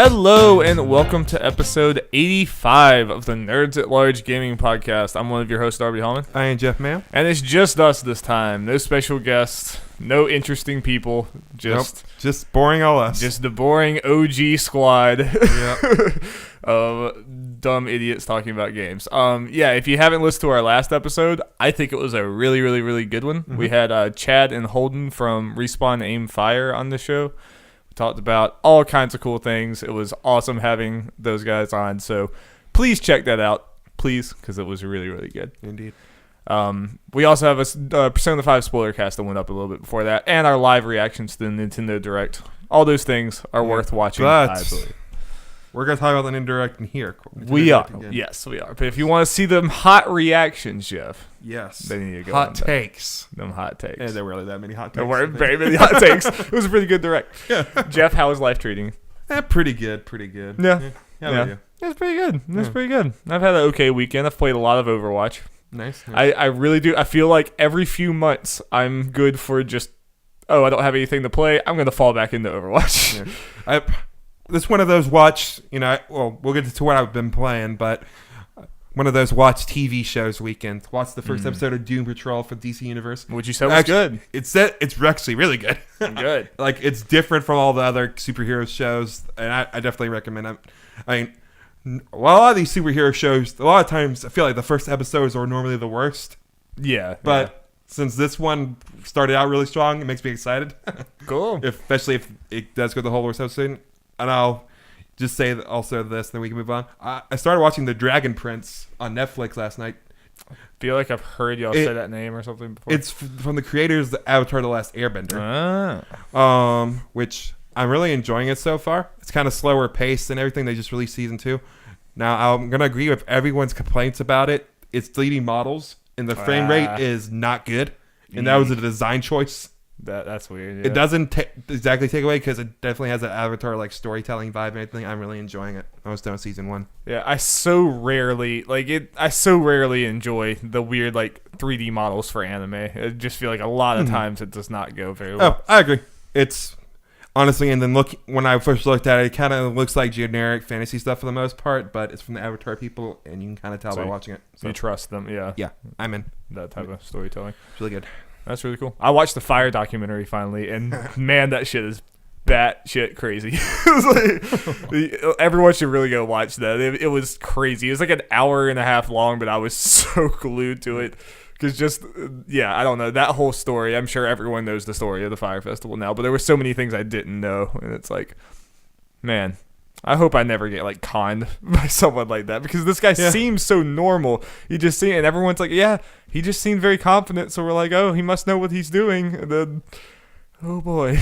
Hello and welcome to episode 85 of the Nerds at Large Gaming Podcast. I'm one of your hosts, Darby Hallman. I am Jeff Mann. And it's just us this time. No special guests, no interesting people. Just boring all us. Just the boring OG squad Yep. of dumb idiots talking about games. If you haven't listened to our last episode, I think it was a really, really, really good one. Mm-hmm. We had Chad and Holden from Respawn Aim Fire on the show. Talked about all kinds of cool things. It was awesome having those guys on. So please check that out, please, because it was really, really good. Indeed. We also have a Persona 5 Spoilercast that went up a little bit before that, and our live reactions to the Nintendo Direct. All those things are worth watching, I believe. We're going to talk about the indirect in here. We are. Yes, we are. But if you want to see them hot reactions, Jeff. Yes. Then you need to go hot takes. Them hot takes. Yeah, there weren't really that many hot takes. There weren't very many hot takes. It was a pretty good Direct. Yeah. Jeff, how is life treating you? Pretty good. Yeah. How about you? It's pretty good. It's pretty good. I've had an okay weekend. I've played a lot of Overwatch. Nice. I really do. I feel like every few months I'm good for just, I don't have anything to play. I'm going to fall back into Overwatch. Yeah. This one of those we'll get to what I've been playing, but one of those watch TV shows weekend. Watched the first episode of Doom Patrol for DC Universe. Which you said was good. It's actually really good. Good. Like, it's different from all the other superhero shows, and I definitely recommend it. I mean, a lot of these superhero shows, a lot of times I feel like the first episodes are normally the worst. Yeah. But since this one started out really strong, it makes me excited. Cool. Especially if it does go the whole worst episode. And I'll just say also this, then we can move on. I started watching The Dragon Prince on Netflix last night. I feel like I've heard y'all say that name or something before. It's from the creators of Avatar: The Last Airbender. Which I'm really enjoying it so far. It's kind of slower paced and everything. They just released season 2. Now, I'm going to agree with everyone's complaints about it. It's 3D models, and the frame rate is not good. And that was a design choice. That's weird. Yeah. It doesn't exactly take away, because it definitely has an Avatar like storytelling vibe and everything. I'm really enjoying it. I was done with season 1. Yeah, I so rarely enjoy the weird like 3D models for anime. I just feel like a lot of times it does not go very well. Oh, I agree. It's honestly, and then when I first looked at it, it kind of looks like generic fantasy stuff for the most part, but it's from the Avatar people, and you can kind of tell by watching it. So. You trust them, yeah. Yeah, I'm in. That type of storytelling. It's really good. That's really cool. I watched the Fire documentary finally, and man, that shit is batshit crazy. Everyone should really go watch that. It was crazy. It was like an hour and a half long, but I was so glued to it. Because I don't know. That whole story, I'm sure everyone knows the story of the Fire Festival now, but there were so many things I didn't know, and it's like, man, I hope I never get like conned by someone like that, because this guy seems so normal. You just see it, and everyone's like, yeah, he just seemed very confident. So we're like, oh, he must know what he's doing. And then, oh boy.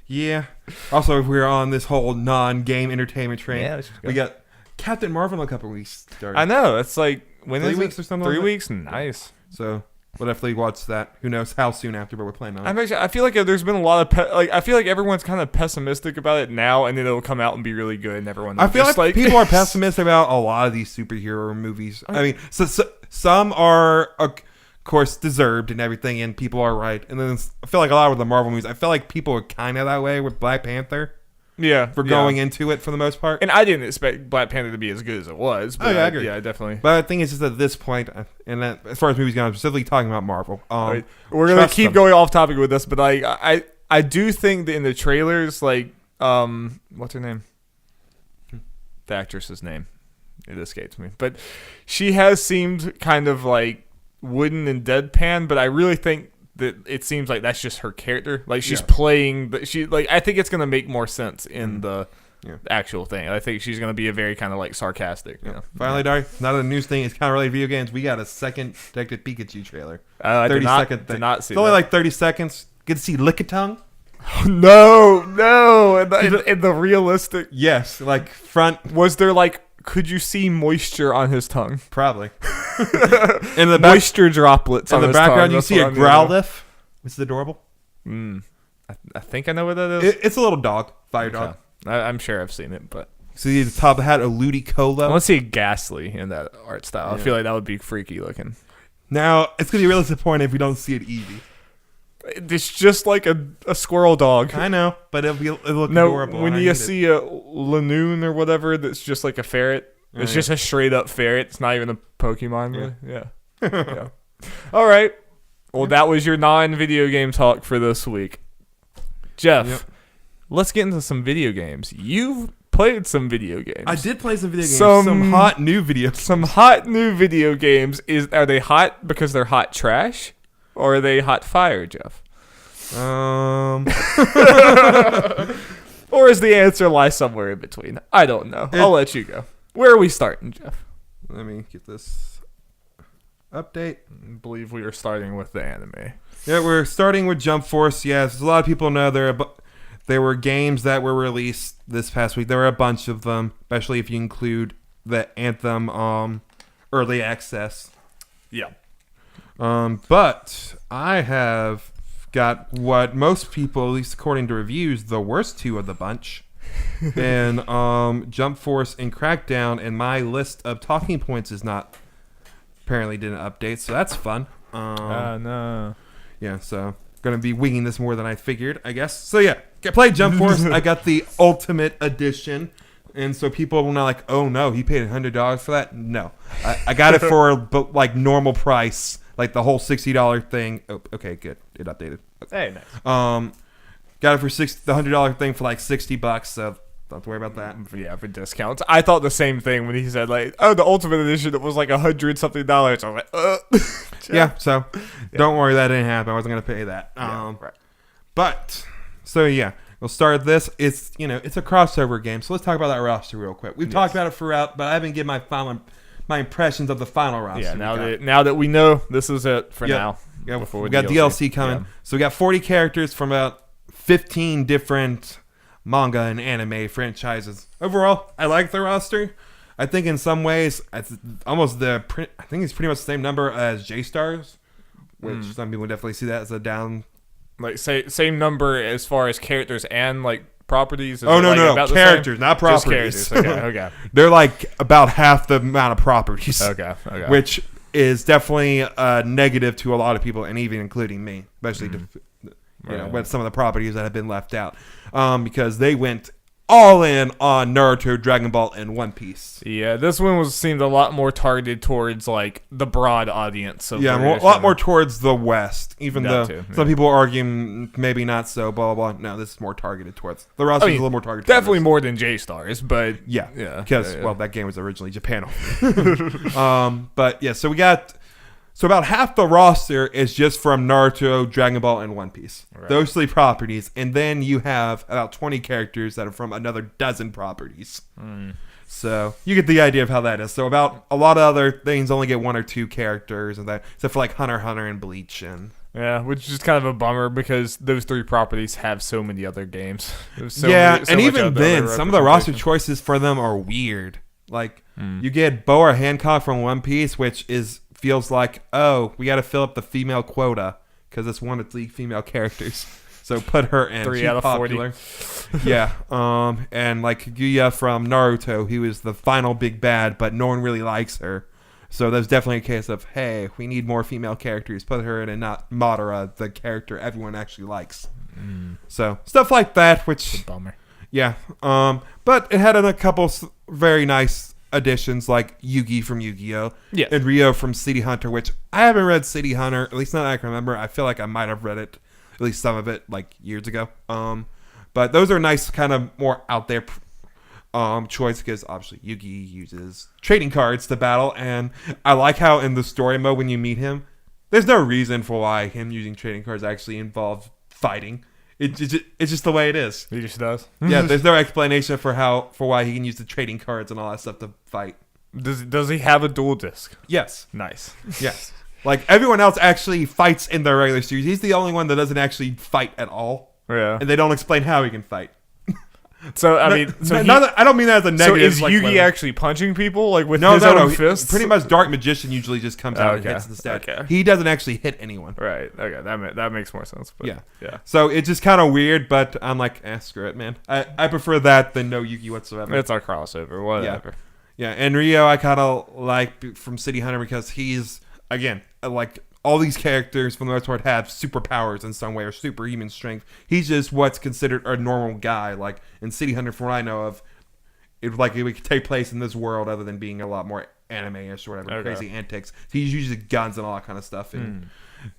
Yeah. Also, if we're on this whole non-game entertainment train, we got Captain Marvel in a couple weeks. Started. I know. It's like, when 3 is weeks it? or something. 3 like weeks? Nice. So we'll definitely watch that. Who knows how soon after, but we're playing on it. I feel like there's been a lot of I feel like everyone's kind of pessimistic about it now, and then it'll come out and be really good, and everyone. I feel like people are pessimistic about a lot of these superhero movies. I mean, so some are, of course, deserved and everything, and people are right. And then I feel like a lot of the Marvel movies, I feel like people are kind of that way with Black Panther. Yeah, for going into it for the most part. And I didn't expect Black Panther to be as good as it was. But I agree. Yeah, definitely. But the thing is, just at this point, and as far as movies go, I'm specifically talking about Marvel. We're gonna keep going off topic with this, but I do think that in the trailers, like, what's her name? The actress's name, it escapes me, but she has seemed kind of like wooden and deadpan. But I really think that it seems like that's just her character. Like, she's playing, but I think it's gonna make more sense in the actual thing. I think she's gonna be a very kind of like sarcastic. You know? Finally, Dark. Not a news thing. It's kind of related to video games. We got a second Detective Pikachu trailer. 30 did not see. It's only like 30 seconds. Get to see Lickitung. No, in the realistic. Yes, like front. Was there like? Could you see moisture on his tongue? Probably. In the moisture droplets in on the his background, tongue. you see a Growlithe, which is adorable. I think I know what that is. It's a little dog, fire dog. I'm sure I've seen it, but see the top of the hat, a Ludicolo. I want to see Ghastly in that art style. I feel like that would be freaky looking. Now it's gonna be really disappointing if we don't see an Eevee. It's just like a squirrel dog. I know, but it'll look adorable. When you see a Lanoon or whatever that's just like a ferret, it's just a straight up ferret. It's not even a Pokemon. Really. Yeah. Yeah. All right. Well, that was your non-video game talk for this week. Jeff, let's get into some video games. You've played some video games. I did play some video games. Some hot new video games. Some hot new video games. Are they hot because they're hot trash? Or are they hot fire, Jeff? Or is the answer lie somewhere in between? I don't know. I'll let you go. Where are we starting, Jeff? Let me get this update. I believe we are starting with the anime. Yeah, we're starting with Jump Force. Yes, a lot of people know there were games that were released this past week. There were a bunch of them, especially if you include the Anthem early access. Yeah. But I have got what most people, at least according to reviews, the worst two of the bunch. And Jump Force and Crackdown, and my list of talking points apparently didn't update, so that's fun. No. Yeah, so gonna be winging this more than I figured, I guess. So yeah, played Jump Force. I got the Ultimate Edition. And so people were not like, oh no, he paid $100 for that. No, I got it for like normal price, like the whole $60 thing. Oh, okay, good, it updated. Hey, nice. Got it for the $100 thing for like $60, so don't have to worry about that. Yeah, for discounts. I thought the same thing when he said like, oh, the Ultimate Edition, it was like $100-something. I was like, yeah. So don't worry, that didn't happen. I wasn't gonna pay that. Right. But so yeah. We'll start this. It's a crossover game, so let's talk about that roster real quick. We've talked about it throughout, but I haven't given my impressions of the final roster. Yeah, now that we know this is it for now. Yeah, we got DLC coming. Yeah. So we got 40 characters from about 15 different manga and anime franchises. Overall, I like the roster. I think in some ways it's almost I think it's pretty much the same number as J-Stars, which some people definitely see that as a down. Like same number as far as characters and like properties. No, characters, not properties. Just characters. Okay. They're like about half the amount of properties. Okay. Which is definitely a negative to a lot of people, and even including me, especially with some of the properties that have been left out, because they went all in on Naruto, Dragon Ball, and One Piece. Yeah, this one seemed a lot more targeted towards like the broad audience. A lot more towards the West. Even though some people are arguing maybe not so. Blah blah blah. No, this is more targeted towards the roster. Is a little more targeted. Definitely more than J-Stars, but yeah, because well, that game was originally Japan. But yeah, so we got. So about half the roster is just from Naruto, Dragon Ball, and One Piece. Right. Those three properties. And then you have about 20 characters that are from another dozen properties. So you get the idea of how that is. So about a lot of other things only get one or two characters, and that, except for like Hunter x Hunter and Bleach. Yeah, which is kind of a bummer because those three properties have so many other games. And even then, some of the roster choices for them are weird. Like you get Boa Hancock from One Piece, which feels like, oh, we got to fill up the female quota because it's one of the female characters. So put her in. 3 She's out of popular. 40. Yeah. And like Kaguya from Naruto, who is the final big bad, but no one really likes her. So there's definitely a case of, hey, we need more female characters. Put her in and not Madara, the character everyone actually likes. So stuff like that, which... It's a bummer. Yeah. But it had a couple very nice additions like Yugi from Yu-Gi-Oh! Yes. And Ryo from City Hunter, which I haven't read City Hunter, at least not that I can remember. I feel like I might have read it, at least some of it, like years ago. But those are nice, kind of more out there choice because obviously Yugi uses trading cards to battle, and I like how in the story mode when you meet him, there's no reason for why him using trading cards actually involves fighting. It's just the way it is. He just does. Yeah, there's no explanation for why he can use the trading cards and all that stuff to fight. Does he have a dual disc? Yes. Nice. Yes. Like everyone else actually fights in their regular series. He's the only one that doesn't actually fight at all. Yeah. And they don't explain how he can fight. So I mean, I don't mean that as a negative. So is Yugi actually punching people like with his own fists? Pretty much, Dark Magician usually just comes out and hits the stat. Okay. He doesn't actually hit anyone. Right. Okay. That makes more sense. But yeah. So it's just kind of weird, but I'm like, screw it, man. I prefer that than no Yugi whatsoever. It's our crossover. Whatever. Yeah. And Ryo, I kind of like from City Hunter because he's again like all these characters, for the most part, have superpowers in some way or superhuman strength. He's just what's considered a normal guy. Like in City Hunter, from what I know of, it would take place in this world other than being a lot more anime-ish or whatever, crazy antics. He uses guns and all that kind of stuff. And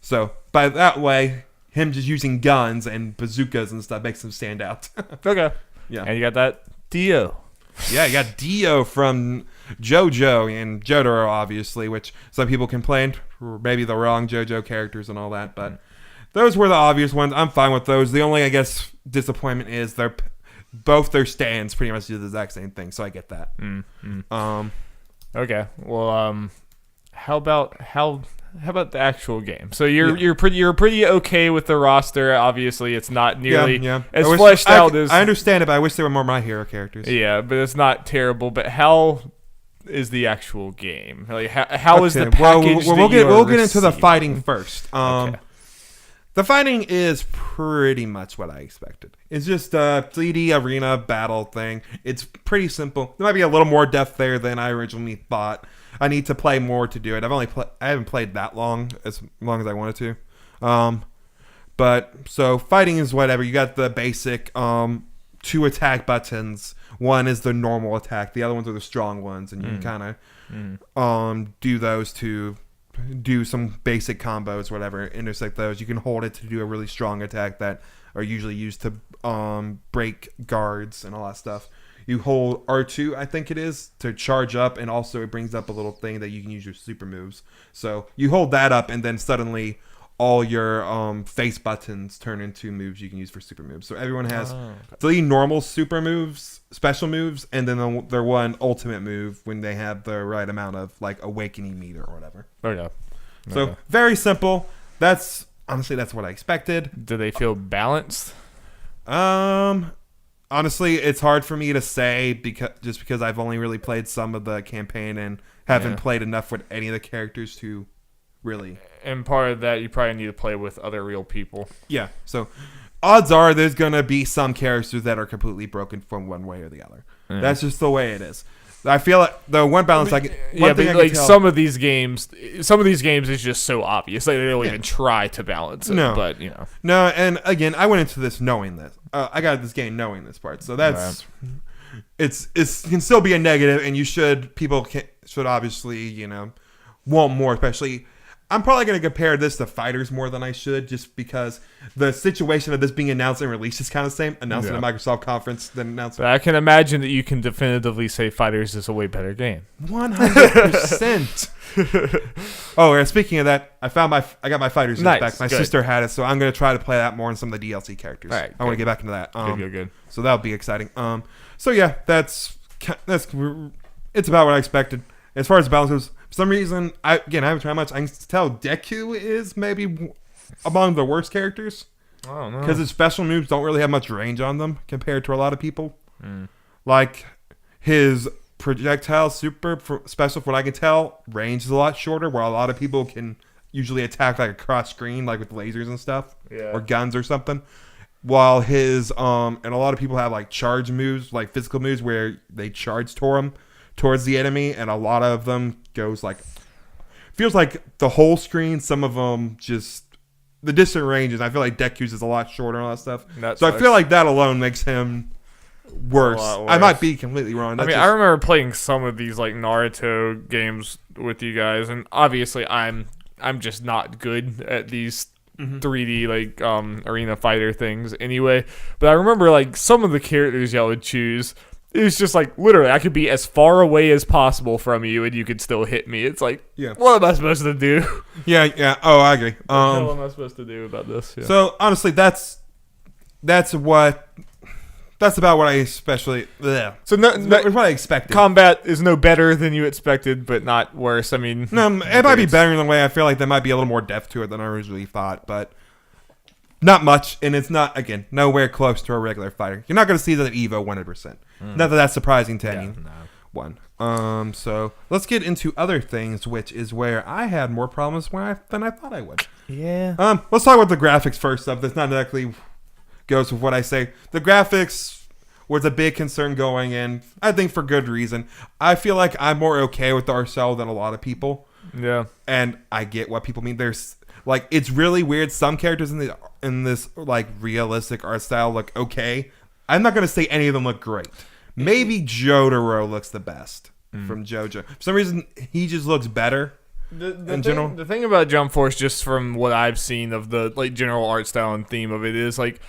so by that way, him just using guns and bazookas and stuff makes him stand out. Okay. Yeah. And you got that Dio. Yeah, you got Dio from JoJo and Jotaro, obviously, which some people complained were maybe the wrong JoJo characters and all that, but those were the obvious ones. I'm fine with those. The only, I guess, disappointment is both their stands pretty much do the exact same thing, so I get that. Okay. Well, how about the actual game? So you're pretty okay with the roster. Obviously, it's not nearly as fleshed out as I understand it, but I wish there were more My Hero characters. Yeah, but it's not terrible. But how is the actual game? Like how is the package? We'll get into the fighting first. Okay. The fighting is pretty much what I expected. It's just a 3D arena battle thing. It's pretty simple. There might be a little more depth there than I originally thought. I need to play more to do it. I haven't played that long as I wanted to. But so fighting is whatever. You got the basic 2 attack buttons. One is the normal attack. The other ones are the strong ones, and you can kind of do those to do some basic combos, whatever. Intersect those. You can hold it to do a really strong attack that are usually used to break guards and all that stuff. You hold R2, I think it is, to charge up, and also it brings up a little thing that you can use your super moves. So you hold that up, and then suddenly all your face buttons turn into moves you can use for super moves. So everyone has 3 normal super moves, special moves, and then their 1 ultimate move when they have the right amount of like awakening meter or whatever. Oh yeah. So very simple. That's what I expected. Do they feel balanced? Honestly, it's hard for me to say because I've only really played some of the campaign and haven't played enough with any of the characters to really. And part of that, you probably need to play with other real people. Yeah. So odds are there's gonna be some characters that are completely broken from one way or the other. That's just the way it is. I feel like the one balance some of these games is just so obvious. Like, they don't even try to balance it. No, but no. And again, I went into this knowing this. I got this game knowing this part, so that's it can still be a negative, and people should obviously want more. Especially, I'm probably going to compare this to Fighters more than I should, just because the situation of this being announced and released is kind of the same. Announced in a Microsoft conference, then announced. But I can imagine that you can definitively say Fighters is a way better game. 100%. Oh, and speaking of that, I got my Fighters back. My sister had it, so I'm going to try to play that more on some of the DLC characters. All right, I want to get back into that. Good. So that'll be exciting. So yeah, that's it's about what I expected. As far as the balance goes, for some reason, I haven't tried much. I can tell Deku is maybe among the worst characters. I don't know. Because his special moves don't really have much range on them compared to a lot of people. Like, his projectile super special, from what I can tell, range is a lot shorter, where a lot of people can usually attack like across screen, like with lasers and stuff, or guns or something. While his, and a lot of people have like charge moves, like physical moves, where they charge towards the enemy, and a lot of them goes like, feels like the whole screen. Some of them just the distant ranges. I feel like Deku's is a lot shorter and all that stuff. So I feel like that alone makes him worse. I might be completely wrong. I remember playing some of these like Naruto games with you guys, and obviously I'm just not good at these 3D like arena fighter things anyway. But I remember like some of the characters y'all would choose. It was just like, literally, I could be as far away as possible from you, and you could still hit me. It's like, what am I supposed to do? Yeah. Oh, I agree. What the hell am I supposed to do about this? Yeah. So honestly, that's about what I especially. So what I expected. Combat is no better than you expected, but not worse. I mean, no, it might be better in a way. I feel like there might be a little more depth to it than I originally thought, but. Not much, and it's not, again, nowhere close to a regular fighter. You're not going to see that at EVO 100%. Not that that's surprising to anyone. So let's get into other things, which is where I had more problems than I thought I would. Yeah. Let's talk about the graphics first. Stuff that's not exactly goes with what I say. The graphics was a big concern going in, I think for good reason. I feel like I'm more okay with the RCL than a lot of people. Yeah. And I get what people mean. There's like, it's really weird. Some characters in this like realistic art style look okay. I'm not gonna say any of them look great. Maybe Jotaro looks the best from JoJo. For some reason, he just looks better. The thing about Jump Force, just from what I've seen of the like general art style and theme of it, is like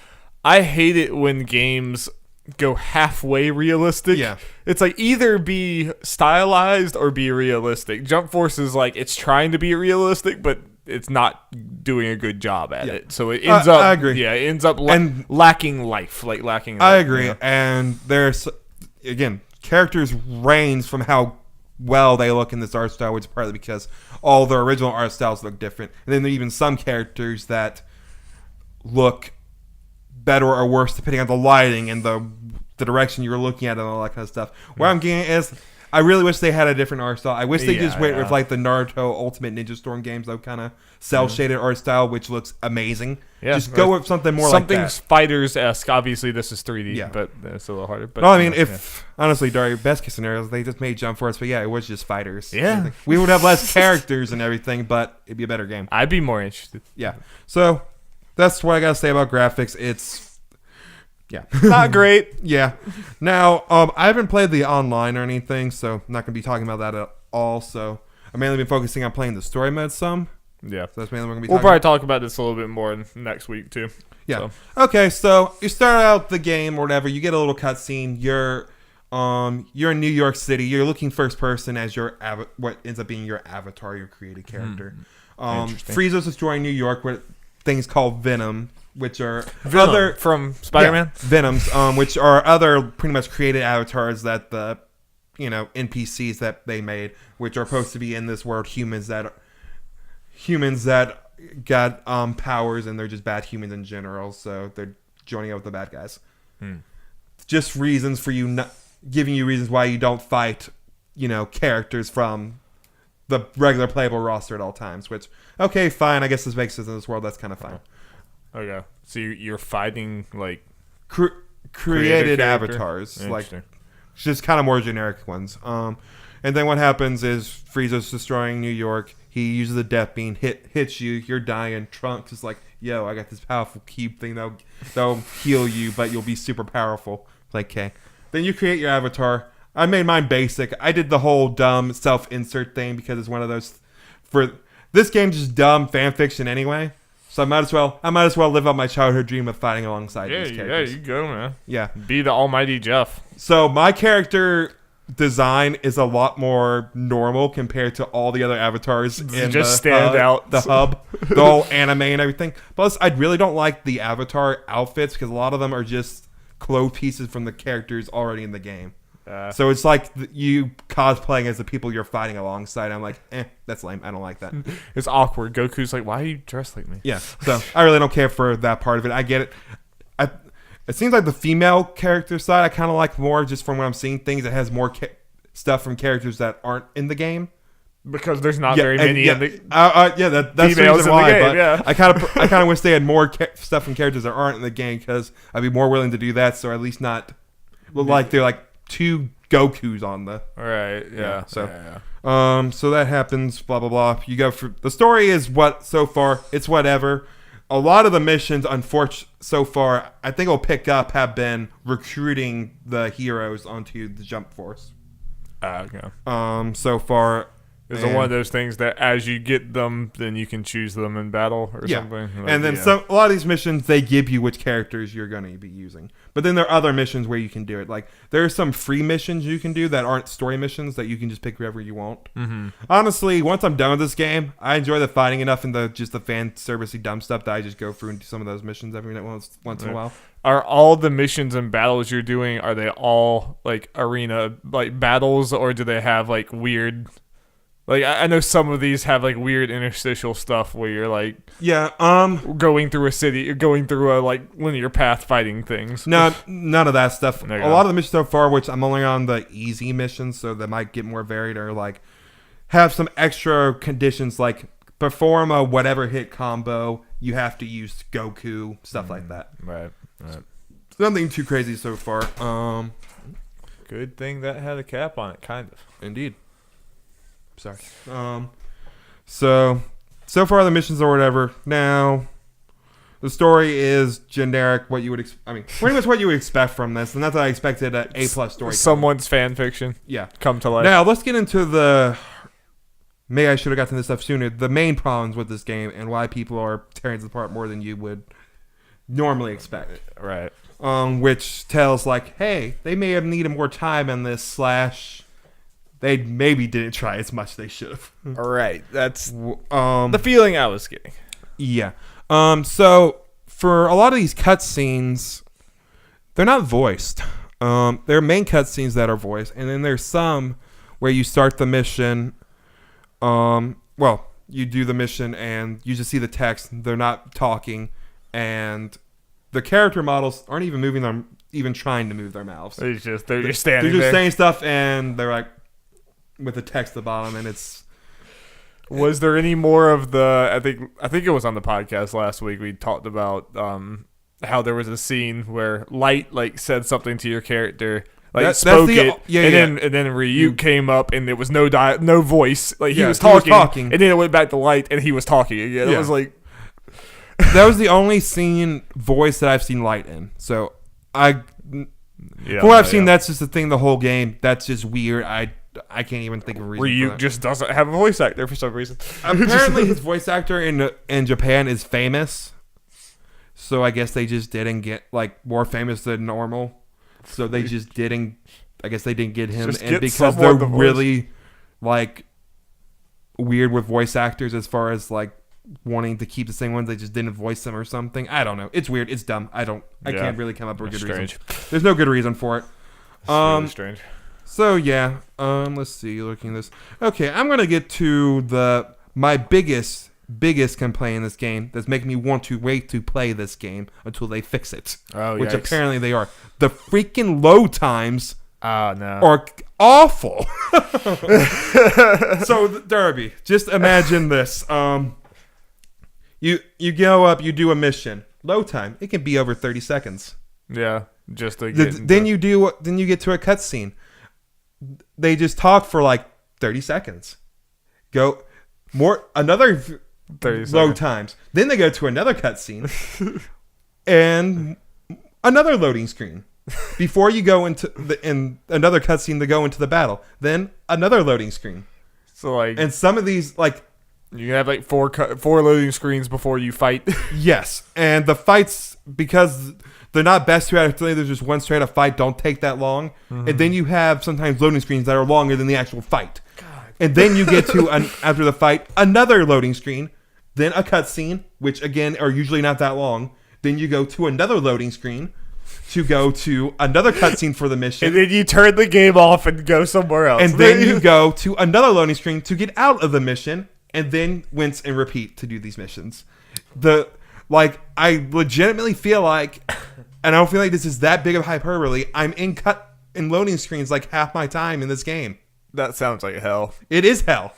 I hate it when games go halfway realistic. Yeah. It's like either be stylized or be realistic. Jump Force is like it's trying to be realistic, but it's not doing a good job at it. So it ends up. I agree. Yeah, it ends up lacking life. Like lacking. I agree. You know? And there's again characters range from how well they look in this art style, which is partly because all the original art styles look different, and then there are even some characters that look better or worse depending on the lighting and the direction you're looking at and all that kind of stuff. Where I'm getting is, I really wish they had a different art style. I wish they just went with like the Naruto Ultimate Ninja Storm games, that kind of cel-shaded art style, which looks amazing. Yeah, just go with something more like that. Something Fighters-esque. Obviously, this is 3D, but it's a little harder. But, no, I mean, honestly, Darby, best case scenario is they just made Jump Force, but yeah, it was just Fighters. Yeah. We would have less characters and everything, but it'd be a better game. I'd be more interested. Yeah. So, that's what I got to say about graphics. It's not great. Yeah. Now, I haven't played the online or anything, so I'm not going to be talking about that at all. So I've mainly been focusing on playing the story mode some. Yeah. So that's mainly what we're going to be We'll probably talk about this a little bit more next week, too. Yeah. So. Okay, so you start out the game or whatever. You get a little cutscene. You're in New York City. You're looking first person as your what ends up being your avatar, your created character. Frieza's destroying New York with things called Venom, which are other from Spider-Man. Yeah, Venoms, which are other pretty much created avatars that the NPCs that they made, which are supposed to be in this world humans that got powers, and they're just bad humans in general. So they're joining up with the bad guys. Just reasons for you, giving you reasons why you don't fight, characters from the regular playable roster at all times. Which, okay, fine. I guess this makes sense in this world. That's kind of fine. Okay, so you're fighting like created avatars, like just kind of more generic ones. And then what happens is Frieza's destroying New York. He uses the death beam, hits you. You're dying. Trunks is like, "Yo, I got this powerful cube thing that'll heal you, but you'll be super powerful." Like, okay. Then you create your avatar. I made mine basic. I did the whole dumb self-insert thing because it's one of those. For this game's just dumb fan fiction anyway. So I might as well live out my childhood dream of fighting alongside these characters. Yeah, you go, man. Yeah. Be the almighty Jeff. So my character design is a lot more normal compared to all the other avatars in the hub, the whole anime and everything. Plus, I really don't like the avatar outfits because a lot of them are just clothes pieces from the characters already in the game. So it's like you cosplaying as the people you're fighting alongside. I'm like, that's lame. I don't like that. It's awkward. Goku's like, why are you dressed like me? Yeah. So I really don't care for that part of it. I get it. It seems like the female character side I kind of like more, just from when I'm seeing things that has more stuff from characters that aren't in the game. Because there's not very many. That's the reason why. Game, I kind of wish they had more stuff from characters that aren't in the game, because I'd be more willing to do that. So at least not like they're like 2 Gokus on the so that happens, blah blah blah. You go for the story is what so far it's whatever. A lot of the missions, unfortunately, so far I think will pick up, have been recruiting the heroes onto the Jump Force. So far. Is it one of those things that as you get them, then you can choose them in battle or something? Like, and then a lot of these missions, they give you which characters you're going to be using. But then there are other missions where you can do it. Like, there are some free missions you can do that aren't story missions that you can just pick whoever you want. Mm-hmm. Honestly, once I'm done with this game, I enjoy the fighting enough and the fan servicey dumb stuff that I just go through and do some of those missions every once in a while. Are all the missions and battles you're doing, are they all like arena like battles, or do they have like weird... Like, I know some of these have, like, weird interstitial stuff where you're, like... Yeah, going through a city, going through a, like, linear path fighting things. No, none of that stuff. A lot of the missions so far, which I'm only on the easy missions, so that might get more varied, or, like, have some extra conditions, like, perform a whatever hit combo, you have to use Goku, stuff like that. Right. Nothing too crazy so far. Good thing that had a cap on it, kind of. Indeed. Sorry. So far the missions or whatever. Now, the story is generic. What you would, pretty much what you would expect from this, and that's what I expected. An A+ story. Someone's fan fiction. Yeah, come to life. Now let's get into the. Maybe I should have gotten this stuff sooner. The main problems with this game and why people are tearing it apart more than you would normally expect. Right. Which tells hey, they may have needed more time in this / they maybe didn't try as much as they should have. All right. That's the feeling I was getting. Yeah. So for a lot of these cutscenes, they're not voiced. There are main cutscenes that are voiced, and then there's some where you start the mission. You do the mission and you just see the text. They're not talking, and the character models aren't even moving them, even trying to move their mouths. They're just standing. They're just there. saying stuff, and they're with the text at the bottom, and it's. Was there any more of the? I think it was on the podcast last week. We talked about how there was a scene where Light said something to your character. Spoke it, and then Ryu came up, and there was no voice. He was talking, and then it went back to Light, and he was talking again. It was that was the only scene voice that I've seen Light in. So from what I've seen, that's just the thing. The whole game, that's just weird. I can't even think of a reason. Ryu just doesn't have a voice actor for some reason. Apparently, his voice actor in Japan is famous, so I guess they just didn't get more famous than normal. So they just didn't. I guess they didn't get him in because they're really weird with voice actors as far as wanting to keep the same ones. They just didn't voice them or something. I don't know. It's weird. It's dumb. I can't really come up with a good reason. There's no good reason for it. It's really strange. So yeah. Let's see. Looking at this. Okay, I'm gonna get to my biggest complaint in this game that's making me want to wait to play this game until they fix it. Oh, which yikes. Apparently they are. The freaking load times no. are awful. So Darby, just imagine this. You go up, you do a mission. Load time, it can be over 30 seconds. Yeah, just to then you get to a cutscene. They just talk for 30 seconds. Go another 30 load times. Then they go to another cutscene and another loading screen before you go into another cutscene to go into the battle. Then another loading screen. So and some of these you have four loading screens before you fight. Yes, and the fights, because they're not best 2 out of 3. There's just one straight up fight. Don't take that long, and then you have sometimes loading screens that are longer than the actual fight. And then you get to after the fight another loading screen, then a cutscene, which again are usually not that long. Then you go to another loading screen to go to another cutscene for the mission, and then you turn the game off and go somewhere else. And then you go to another loading screen to get out of the mission, and then rinse and repeat to do these missions. I legitimately feel and I don't feel like this is that big of hyperbole. I'm in loading screens half my time in this game. That sounds like hell. It is hell.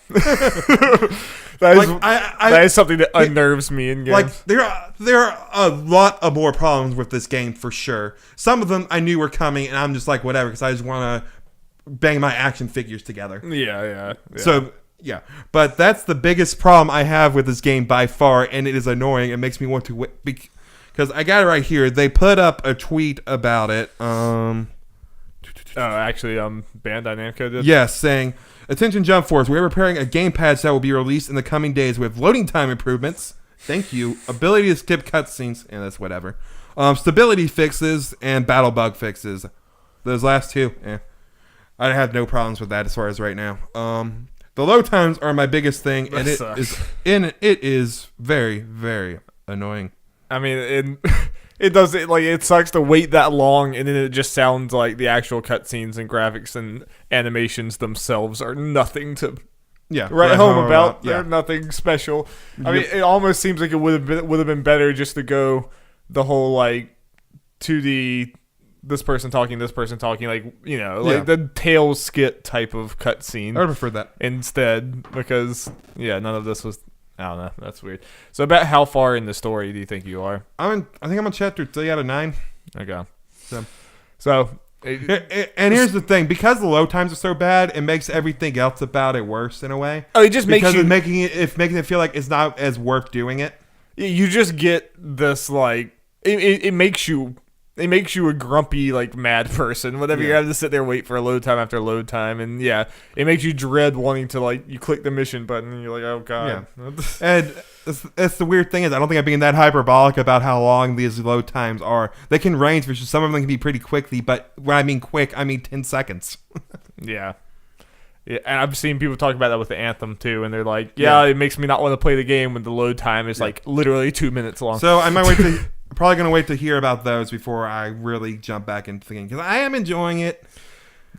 That is something that unnerves me in games. There are a lot of more problems with this game for sure. Some of them I knew were coming, and I'm just whatever, because I just want to bang my action figures together. Yeah. So yeah, but that's the biggest problem I have with this game by far, and it is annoying. It makes me want to because I got it right here. They put up a tweet about it. Actually, Bandai Namco did? Yes, saying, "Attention Jump Force, we are preparing a game patch that will be released in the coming days with loading time improvements. Thank you. Ability to skip cutscenes," and that's whatever. Stability fixes and battle bug fixes. Those last two, I have no problems with that as far as right now. The load times are my biggest thing, and it is very, very annoying. I mean, it does it sucks to wait that long, and then it just sounds like the actual cutscenes and graphics and animations themselves are nothing to write home about. They're nothing special. I mean, it almost seems like it would have been better just to go the whole 2D. This person talking, the tail skit type of cutscene. I would prefer that instead, because none of this was. I don't know. That's weird. So, about how far in the story do you think you are? I think I'm on chapter 3 out of 9. Okay. So And here's the thing: because the load times are so bad, it makes everything else about it worse in a way. Oh, it just makes because you it's making it feel like it's not as worth doing it. You just get this like it makes you a grumpy like mad person whenever you have to sit there and wait for a load time after load time, and it makes you dread wanting to like you click the mission button and you're like, oh god. And it's the weird thing is I don't think I'm being that hyperbolic about how long these load times are. They can range, which some of them can be pretty quickly, but when I mean quick, I mean 10 seconds. Yeah, and I've seen people talk about that with the Anthem too, and they're like, it makes me not want to play the game when the load time is like literally 2 minutes long. So I might probably going to wait to hear about those before I really jump back into the game, because I am enjoying it.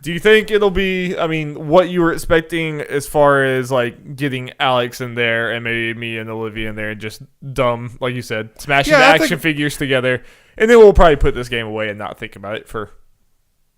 Do you think it'll be, what you were expecting as far as, like, getting Alex in there and maybe me and Olivia in there and just dumb, like you said, smashing the action figures together, and then we'll probably put this game away and not think about it for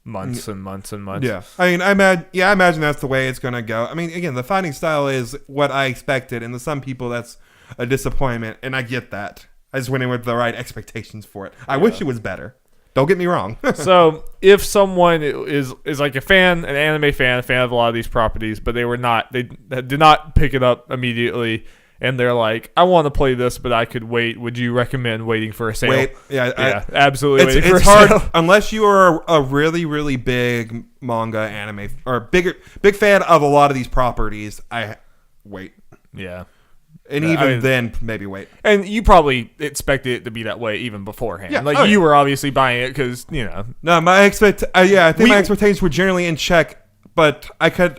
months and months and months. Yeah. I imagine that's the way it's going to go. I mean, again, the fighting style is what I expected, and to some people that's a disappointment, and I get that. I just went in with the right expectations for it. I wish it was better. Don't get me wrong. So if someone is like an anime fan, a fan of a lot of these properties, but they did not pick it up immediately, and they're like, I want to play this, but I could wait. Would you recommend waiting for a sale? Absolutely. It's hard unless you are a really, really big manga anime or big fan of a lot of these properties. I wait. Yeah. And even then, maybe wait. And you probably expected it to be that way even beforehand. Yeah. You were obviously buying it because, No, I think my expectations were generally in check, but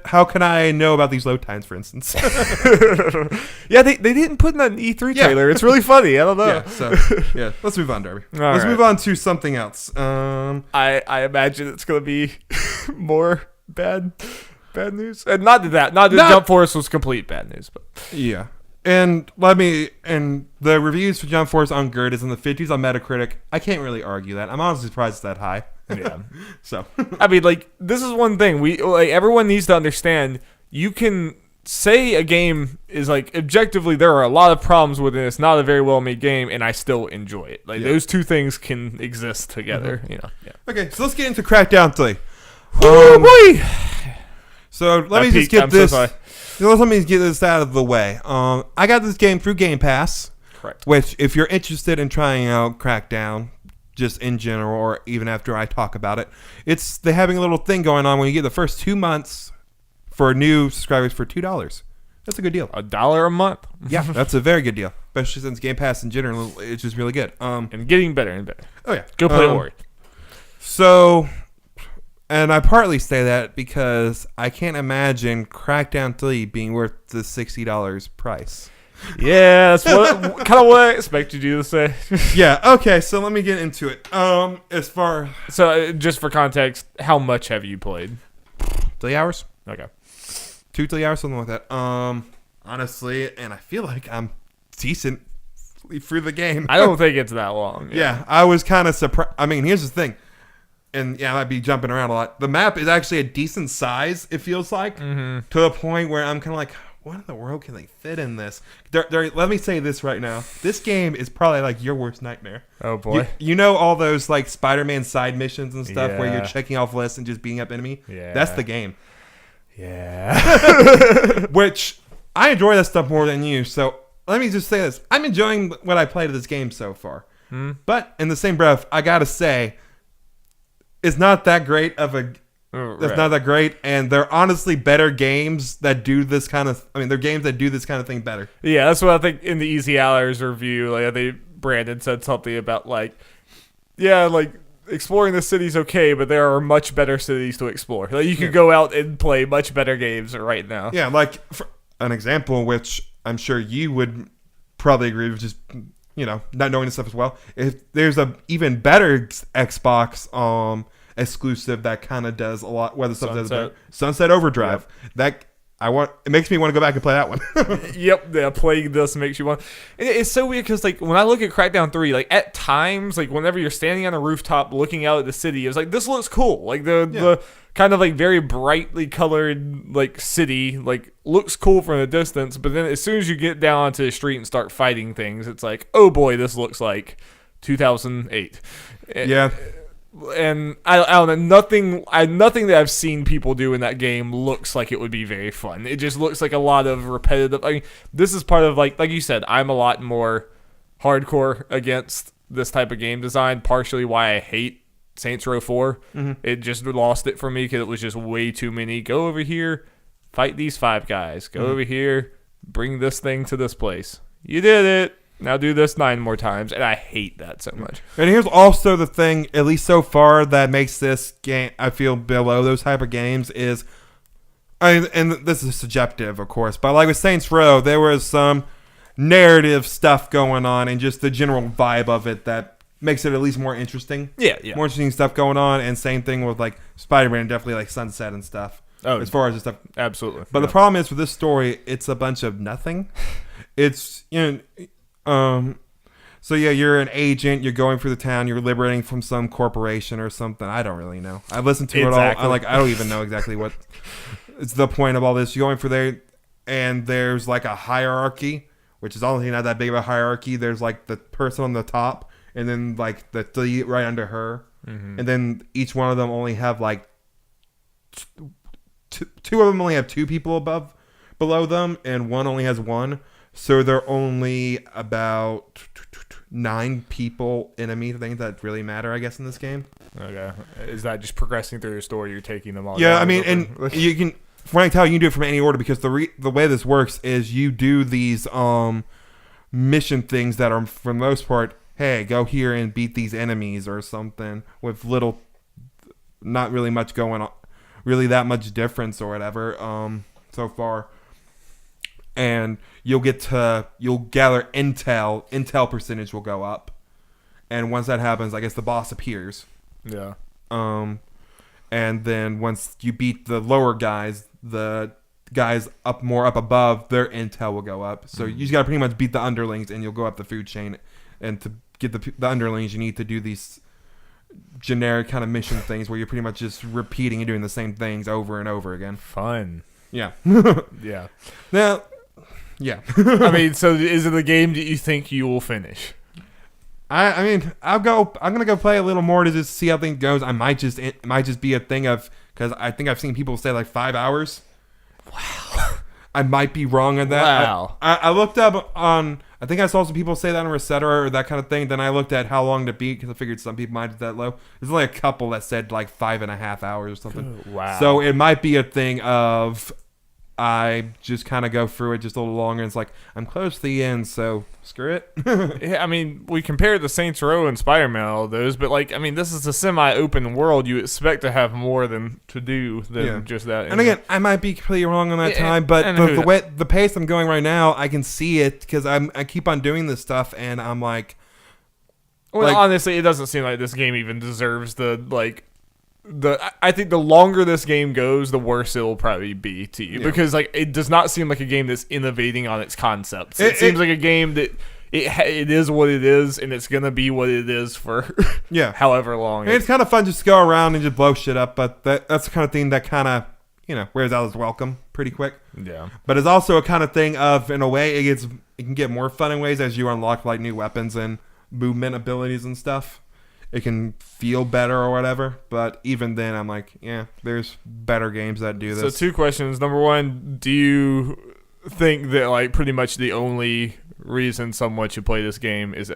how can I know about these load times, for instance? They didn't put in an E3 trailer. It's really funny. I don't know. Let's move on, Darby. Let's move on to something else. I imagine it's going to be more bad news. And not that Jump Force was complete bad news, but yeah. And the reviews for Jump Force on GERD is in the 50s on Metacritic. I can't really argue that. I'm honestly surprised it's that high. Yeah. So this is one thing everyone needs to understand. You can say a game is like objectively there are a lot of problems with it. It's not a very well made game, and I still enjoy it. Those two things can exist together. Mm-hmm. Okay, so let's get into Crackdown 3. Boy. So let me just get this out of the way. I got this game through Game Pass. Correct. Which, if you're interested in trying out Crackdown, just in general, or even after I talk about it, they're having a little thing going on when you get the first 2 months for new subscribers for $2. That's a good deal. $1 a month. Yeah, that's a very good deal, especially since Game Pass in general is just really good. And getting better and better. Oh yeah, go play Ori. So. And I partly say that because I can't imagine Crackdown 3 being worth the $60 price. Yeah, that's what I expect you to say. Yeah, okay, so let me get into it. Just for context, how much have you played? 3 hours? Okay. 2-3 hours, something like that. Honestly, and I feel like I'm decent through the game. I don't think it's that long. Yeah, I was kind of surprised. I mean, here's the thing. And I might be jumping around a lot. The map is actually a decent size, it feels like, to the point where I'm kind of like, what in the world can they fit in this? Let me say this right now. This game is probably like your worst nightmare. Oh, boy. You know all those like Spider-Man side missions and stuff where you're checking off lists and just beating up enemy? Yeah. That's the game. Yeah. Which, I enjoy that stuff more than you. So, let me just say this. I'm enjoying what I played of this game so far. But, in the same breath, I gotta say, it's not that great of a... That's not that great, and they're honestly better games that do this kind of... they're games that do this kind of thing better. Yeah, that's what I think in the Easy Hours review, Brandon said something about, exploring the city's okay, but there are much better cities to explore. You can go out and play much better games right now. Yeah, for an example, which I'm sure you would probably agree with, just... not knowing this stuff as well. If there's a even better Xbox exclusive that kind of does a lot, whether stuff does better. Sunset Overdrive. Yep. It makes me want to go back and play that one. Yep, playing this makes you want. It's so weird because when I look at Crackdown 3, at times, whenever you're standing on a rooftop looking out at the city, it's this looks cool. The kind of very brightly colored city looks cool from a distance, but then as soon as you get down onto the street and start fighting things, it's oh boy, this looks like 2008. Yeah. and I don't know, nothing that I've seen people do in that game looks like it would be very fun. It just looks like a lot of repetitive. I mean, this is part of like you said, I'm a lot more hardcore against this type of game design. Partially why I hate Saints Row 4. Mm-hmm. It just lost it for me because it was just way too many. Go over here, fight these 5 guys. Go over here, bring this thing to this place. You did it. Now do this 9 more times, and I hate that so much. And here's also the thing, at least so far, that makes this game, I feel, below those type of games is, and this is subjective, of course, but like with Saints Row, there was some narrative stuff going on and just the general vibe of it that makes it at least more interesting. Yeah. More interesting stuff going on, and same thing with like Spider-Man, definitely like Sunset and stuff. Oh, as far as the stuff. Absolutely. But the problem is with this story, it's a bunch of nothing. It's, so yeah, you're an agent, you're going through the town, you're liberating from some corporation or something. I don't really know. I listened to it all. I don't even know exactly what it's the point of all this. You're going through there, and there's like a hierarchy, which is honestly not that big of a hierarchy. There's like the person on the top, and then like the 3 right under her. Mm-hmm. And then each one of them only have like two of them only have 2 people below them, and one only has 1. So there are only about 9 people, enemy things that really matter, I guess, in this game. Okay. Is that just progressing through your story? You're taking them all? Yeah, I mean, and you can, from what I can tell, you can do it from any order, because the way this works is you do these mission things that are, for the most part, hey, go here and beat these enemies or something, with little, not really much going on, really that much difference or whatever so far. And you'll gather intel percentage will go up, and once that happens, I guess the boss appears. Yeah. And then once you beat the lower guys, the guys up above, their intel will go up. So you just gotta pretty much beat the underlings, and you'll go up the food chain. And to get the underlings, you need to do these generic kind of mission things where you're pretty much just repeating and doing the same things over and over again. Fun. Yeah. Yeah. Now. Yeah. I mean, so is it a game that you think you will finish? I mean, I'm gonna go play a little more to just see how things goes. It might just be a thing of, because I think I've seen people say like 5 hours. Wow. I might be wrong on that. Wow. I looked up on, I think I saw some people say that on Resetera or that kind of thing. Then I looked at how long to beat, because I figured some people might be that low. There's only a couple that said like 5.5 hours or something. Wow. So it might be a thing of, I just kind of go through it just a little longer, and it's like, I'm close to the end, so screw it. Yeah, I mean, we compared the Saints Row and Spider-Man, all those, but like, I mean, this is a semi-open world. You expect to have more than just that. And again, I might be completely wrong on that time, but the pace I'm going right now, I can see it, because I keep on doing this stuff, and I'm like, well, honestly, it doesn't seem like this game even deserves I think the longer this game goes, the worse it'll probably be to you, because like it does not seem like a game that's innovating on its concepts. It seems like a game that it is what it is, and it's gonna be what it is for however long. It's kind of fun just to go around and just blow shit up, but that's the kind of thing that kind of wears out its welcome pretty quick. Yeah, but it's also a kind of thing of, in a way, it can get more fun in ways as you unlock like new weapons and movement abilities and stuff. It can feel better or whatever, but even then, I'm like, yeah, there's better games that do this. So 2 questions. Number 1, do you think that like pretty much the only reason someone should play this game is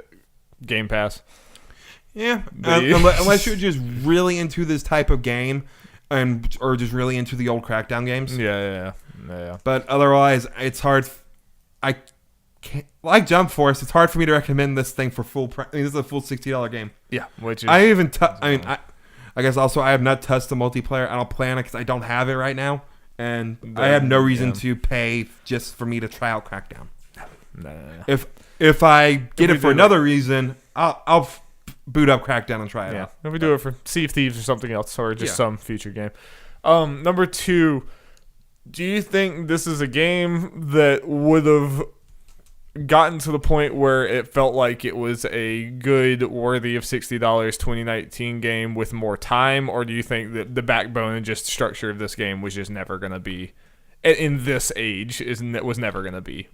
Game Pass? Yeah, unless you're just really into this type of game, or just really into the old Crackdown games. Yeah. But otherwise, it's hard. Like Jump Force, it's hard for me to recommend this thing for full price. I mean, this is a full $60 game. Yeah, which is... I guess also I have not touched the multiplayer. I don't plan it because I don't have it right now, and I have no reason to pay just for me to try out Crackdown. No. If I get it for another reason, I'll boot up Crackdown and try it out. If we do it for Sea of Thieves or something else, or just some future game. Number 2, do you think this is a game that would have gotten to the point where it felt like it was a good, worthy of $60 2019 game with more time, or do you think that the backbone and just structure of this game was just never going to be, in this age, was never going to be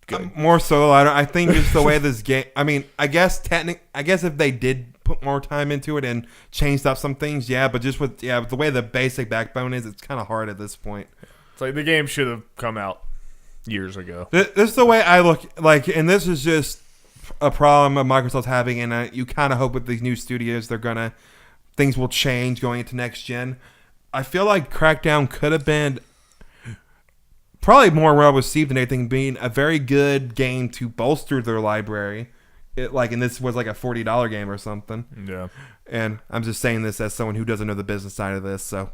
good? More so, I think it's the way this game. I mean, I guess if they did put more time into it and changed up some things, but just with the way the basic backbone is, it's kind of hard at this point. It's like the game should have come out years ago. This is the way I look, and this is just a problem Microsoft's having, and you kind of hope with these new studios things will change going into next gen. I feel like Crackdown could have been probably more well received than anything, being a very good game to bolster their library. And this was like a $40 game or something. Yeah. And I'm just saying this as someone who doesn't know the business side of this, so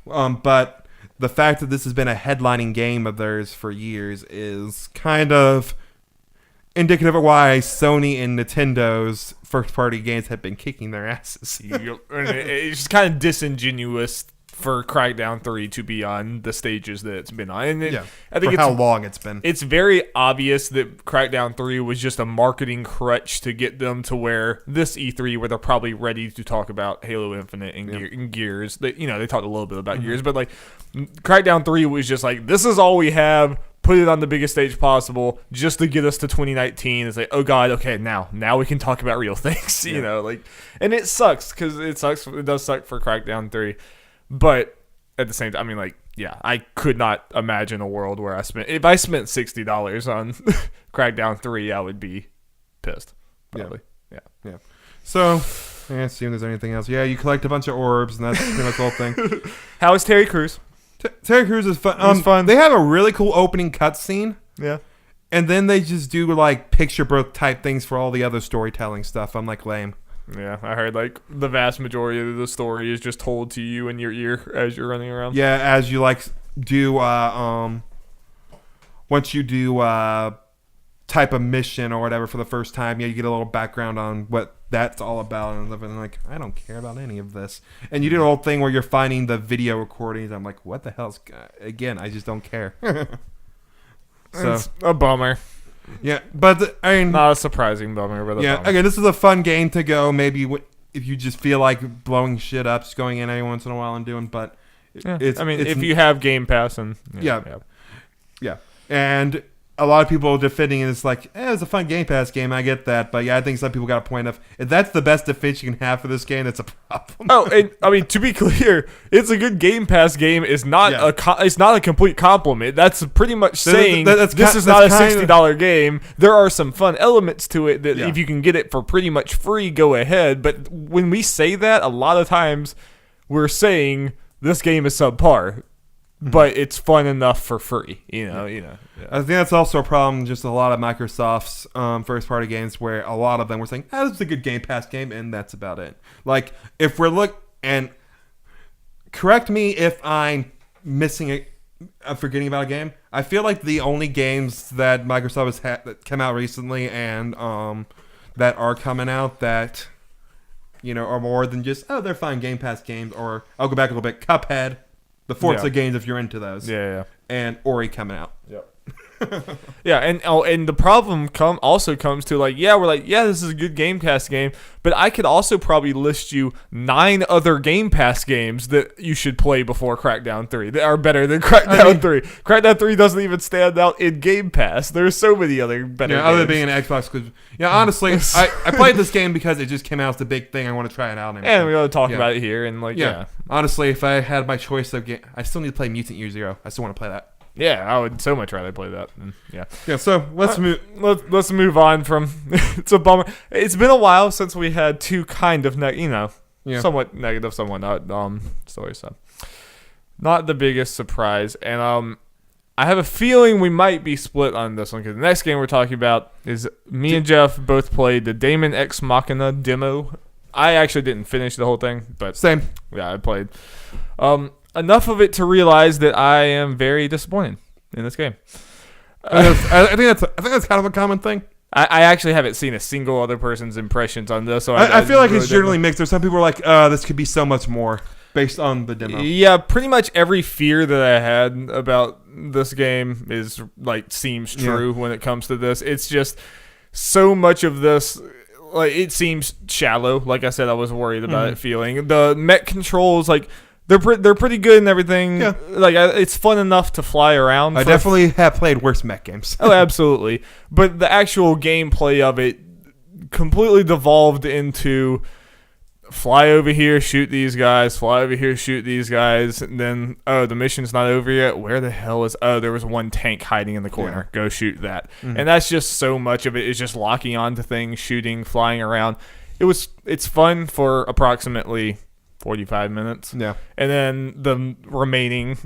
but the fact that this has been a headlining game of theirs for years is kind of indicative of why Sony and Nintendo's first-party games have been kicking their asses. It's just kind of disingenuous for Crackdown 3 to be on the stages that it's been on. And I think how long it's been. It's very obvious that Crackdown 3 was just a marketing crutch to get them to where this E3, where they're probably ready to talk about Halo Infinite and Gears. They talked a little bit about Gears, but like Crackdown 3 was just like, this is all we have. Put it on the biggest stage possible just to get us to 2019. It's like, oh god, okay, now we can talk about real things, and it sucks because it does suck for Crackdown 3, but at the same time, I could not imagine a world where if I spent $60 on Crackdown 3, I would be pissed, probably. Yeah. So, see if there's anything else. Yeah, you collect a bunch of orbs, and that's pretty much the whole thing. How is Terry Crews? Terry Crews is fun. It's fun. They have a really cool opening cutscene. Yeah. And then they just do like picture book type things for all the other storytelling stuff. I'm like, lame. Yeah, I heard like the vast majority of the story is just told to you in your ear as you're running around. Yeah, as you do once you do type of mission or whatever for the first time, you get a little background on what that's all about, and I'm like, I don't care about any of this. And you do the whole thing where you're finding the video recordings. I'm like, what the hell's... Again, I just don't care. So it's a bummer. Yeah, but not a surprising bummer, but bummer. Again, this is a fun game to go. Maybe if you just feel like blowing shit up, just going in every once in a while and doing. But if you have Game Pass and and a lot of people defending it. It's like, it's a fun Game Pass game. I get that, but I think some people got a point of, if that's the best defense you can have for this game, that's a problem. And to be clear, it's a good Game Pass game. It's not it's not a complete compliment. That's pretty much saying this is not a $60 game. There are some fun elements to it that if you can get it for pretty much free, go ahead. But when we say that, a lot of times we're saying this game is subpar. But it's fun enough for free, I think that's also a problem. Just a lot of Microsoft's first-party games, where a lot of them were saying, "This is a good Game Pass game," and that's about it. Like, if we're and correct me if I'm missing forgetting about a game. I feel like the only games that Microsoft has had that come out recently and that are coming out that are more than just they're fine Game Pass games. Or I'll go back a little bit. Cuphead. The Forza games, if you're into those. Yeah. And Ori coming out. Yep. and the problem also comes to this is a good Game Pass game, but I could also probably list you 9 other Game Pass games that you should play before Crackdown 3 that are better than Crackdown 3. Crackdown 3 doesn't even stand out in Game Pass. There's so many other better games. Other than being an Xbox. Because honestly, I played this game because it just came out as the big thing. I want to try it out. And we got to talk about it here. And honestly, if I had my choice of game, I still need to play Mutant Year Zero. I still want to play that. Yeah, I would so much rather play that. So let's move. Let's move on from. It's a bummer. It's been a while since we had two kind of somewhat negative, somewhat not stories. So not the biggest surprise, and I have a feeling we might be split on this one because the next game we're talking about is me and Jeff both played the Daemon X Machina demo. I actually didn't finish the whole thing, but same. Yeah, I played. Enough of it to realize that I am very disappointed in this game. I think that's kind of a common thing. I actually haven't seen a single other person's impressions on this, so I feel like really it's generally mixed. There's some people who are like, this could be so much more based on the demo. Yeah, pretty much every fear that I had about this game seems true when it comes to this. It's just so much of this. It seems shallow. Like I said, I was worried about it feeling. The mech controls, they're pretty good and everything. Yeah. It's fun enough to fly around. I definitely have played worse mech games. Oh, absolutely. But the actual gameplay of it completely devolved into fly over here, shoot these guys, fly over here, shoot these guys, and then, the mission's not over yet. Where the hell is... there was one tank hiding in the corner. Yeah. Go shoot that. Mm-hmm. And that's just so much of it is just locking onto things, shooting, flying around. It's fun for approximately 45 minutes. Yeah. And then the remaining,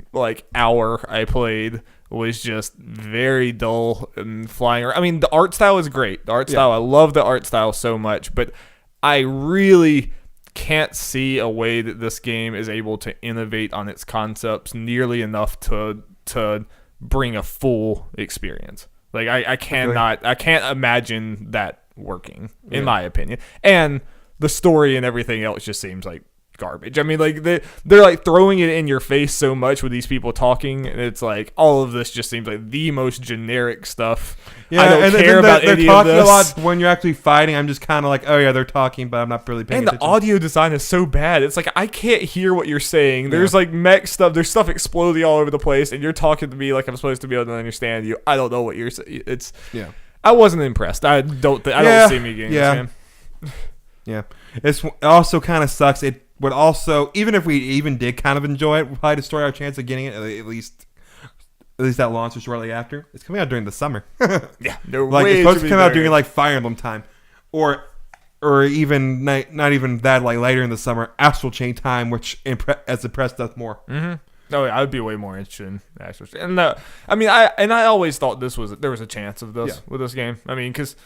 hour I played was just very dull and flying around. I mean, the art style is great. The art style, I love the art style so much, but I really can't see a way that this game is able to innovate on its concepts nearly enough to bring a full experience. I can't imagine that working, in my opinion. And the story and everything else just seems like garbage. I mean, they're throwing it in your face so much with these people talking, and it's all of this just seems like the most generic stuff. Yeah, I don't care about any of this. They're talking a lot when you're actually fighting. I'm just kind of like, oh yeah, they're talking, but I'm not really paying attention. And the audio design is so bad. It's I can't hear what you're saying. There's mech stuff. There's stuff exploding all over the place, and you're talking to me like I'm supposed to be able to understand you. I don't know what you're saying. I wasn't impressed. I don't see me getting this game. Yeah, it also kind of sucks. It would also, even if we even did kind of enjoy it, we'll probably destroy our chance of getting it at least that launch or shortly after. It's coming out during the summer. Yeah, it's supposed to come out during Fire Emblem time, or even not even that later in the summer, Astral Chain time, which has impressed us more. Mm-hmm. No, I would be way more interested in Astral Chain. And I always thought there was a chance of this with this game. I mean, because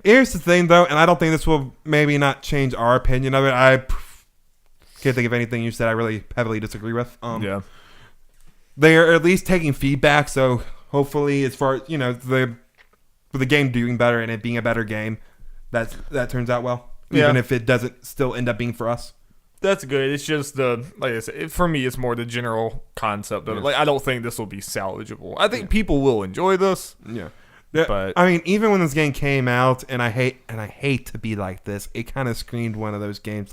here's the thing though, and I don't think this will maybe not change our opinion of it. I can't think of anything you said I really heavily disagree with. They are at least taking feedback, so hopefully, as far as for the game doing better and it being a better game, that turns out well. Even if it doesn't still end up being for us. That's good. It's just like I said, for me, it's more the general concept of it. I don't think this will be salvageable. I think people will enjoy this. Yeah. But I mean, even when this game came out, and I hate to be like this, it kind of screamed one of those games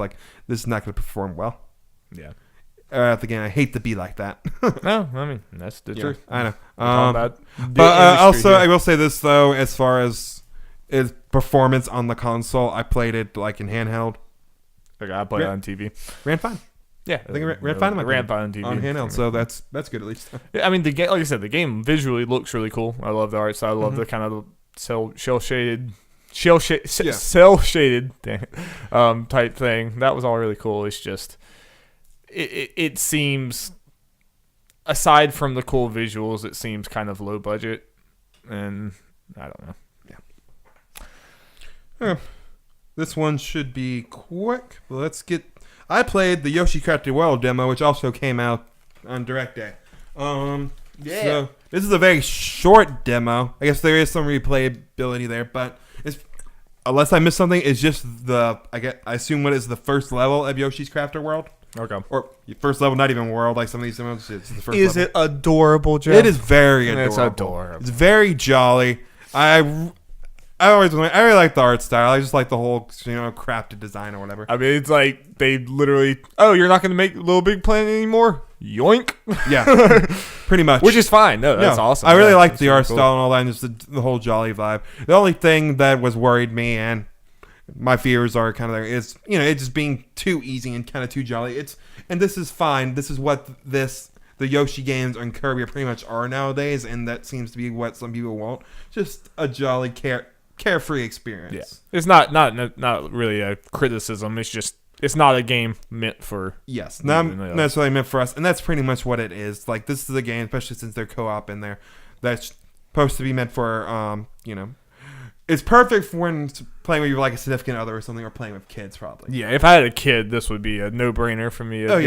this is not going to perform well. Yeah. At the game, I hate to be like that. No, I mean that's the truth. I know. But also, I will say this though, as far as its performance on the console, I played it in handheld. I played it on TV. Ran fine. Yeah, I think it ran fine. Ran fine on TV on handheld, so that's good at least. Yeah, I mean the game, like I said, the game visually looks really cool. I love the art style. I love the kind of cell shaded type thing. That was all really cool. It's just it seems, aside from the cool visuals, it seems kind of low budget, and I don't know. Yeah. This one should be quick. I played the Yoshi Crafted World demo, which also came out on Direct Day. So this is a very short demo. I guess there is some replayability there, but unless I missed something, it's just I assume what is the first level of Yoshi's Crafted World. Okay. Or first level, not even world, like some of these demos. It's the first Is level. it adorable, Jeff? It is very adorable. It's adorable. It's very jolly. I really like the art style. I just like the whole, crafted design or whatever. I mean, it's they literally, you're not going to make Little Big Planet anymore? Yoink. Yeah, pretty much. Which is fine. No, that's awesome. I really like the art style and all that, and just the whole jolly vibe. The only thing that was worried me, and my fears are kind of there, is, it just being too easy and kind of too jolly. And this is fine. This is what the Yoshi games and Kirby pretty much are nowadays, and that seems to be what some people want. Just a jolly, carefree experience. Yeah. It's not really a criticism. It's just, it's not a game meant for... Yes, not necessarily meant for us, and that's pretty much what it is. This is a game, especially since they're co-op in there, that's supposed to be meant for, it's perfect for when playing with a significant other or something, or playing with kids, probably. Yeah, if I had a kid, this would be a no-brainer for me. I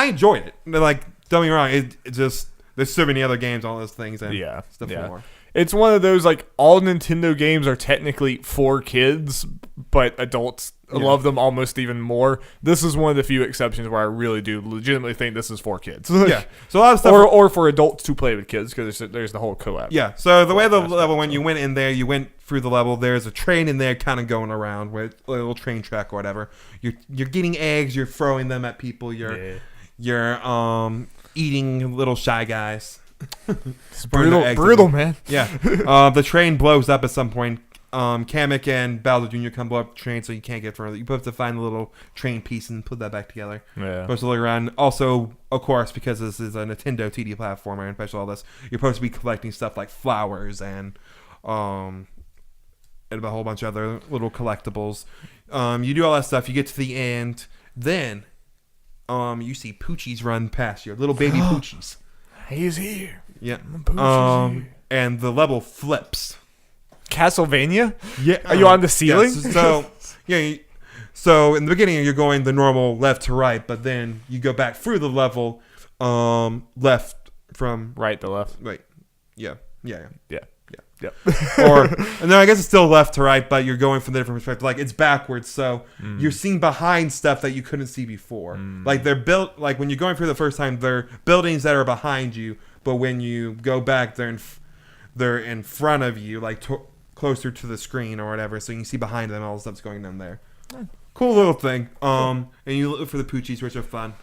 enjoyed it. Don't get me wrong, it just, there's so many other games, all those things, and stuff more. It's one of those, all Nintendo games are technically for kids, but adults love them almost even more. This is one of the few exceptions where I really do legitimately think this is for kids. Yeah. So a lot of stuff... Or for adults to play with kids, because there's the whole co-op. Yeah. So the way the level, when you went in there, you went through the level, there's a train in there kind of going around, with a little train track or whatever. You're getting eggs, you're throwing them at people, you're eating little Shy Guys. It's brutal, man. Yeah. The train blows up at some point, Kamek and Bowser Jr. come blow up the train, so you can't get further. You have to find the little train piece and put that back together. Yeah. Supposed to look around. Also, of course, because this is a Nintendo 2D platformer and especially all this, you're supposed to be collecting stuff like flowers and a whole bunch of other little collectibles. You do all that stuff. You get to the end. Then you see Poochies run past you. Little baby Poochies. He's here. Yeah. Poochie's here. And the level flips. Castlevania? Yeah. Are you on the ceiling? Yes. So, yeah. So in the beginning, you're going the normal left to right, but then you go back through the level left from right to left. Right. Yeah. Yep. And then I guess it's still left to right, but you're going from the different perspective. Like it's backwards, so you're seeing behind stuff that you couldn't see before. Like they're built. Like when you're going through the first time, they're buildings that are behind you, but when you go back, they're in front of you, like closer to the screen or whatever, so you can see behind them all the stuff's going on there. Cool little thing. And you look for the Poochies, which are fun.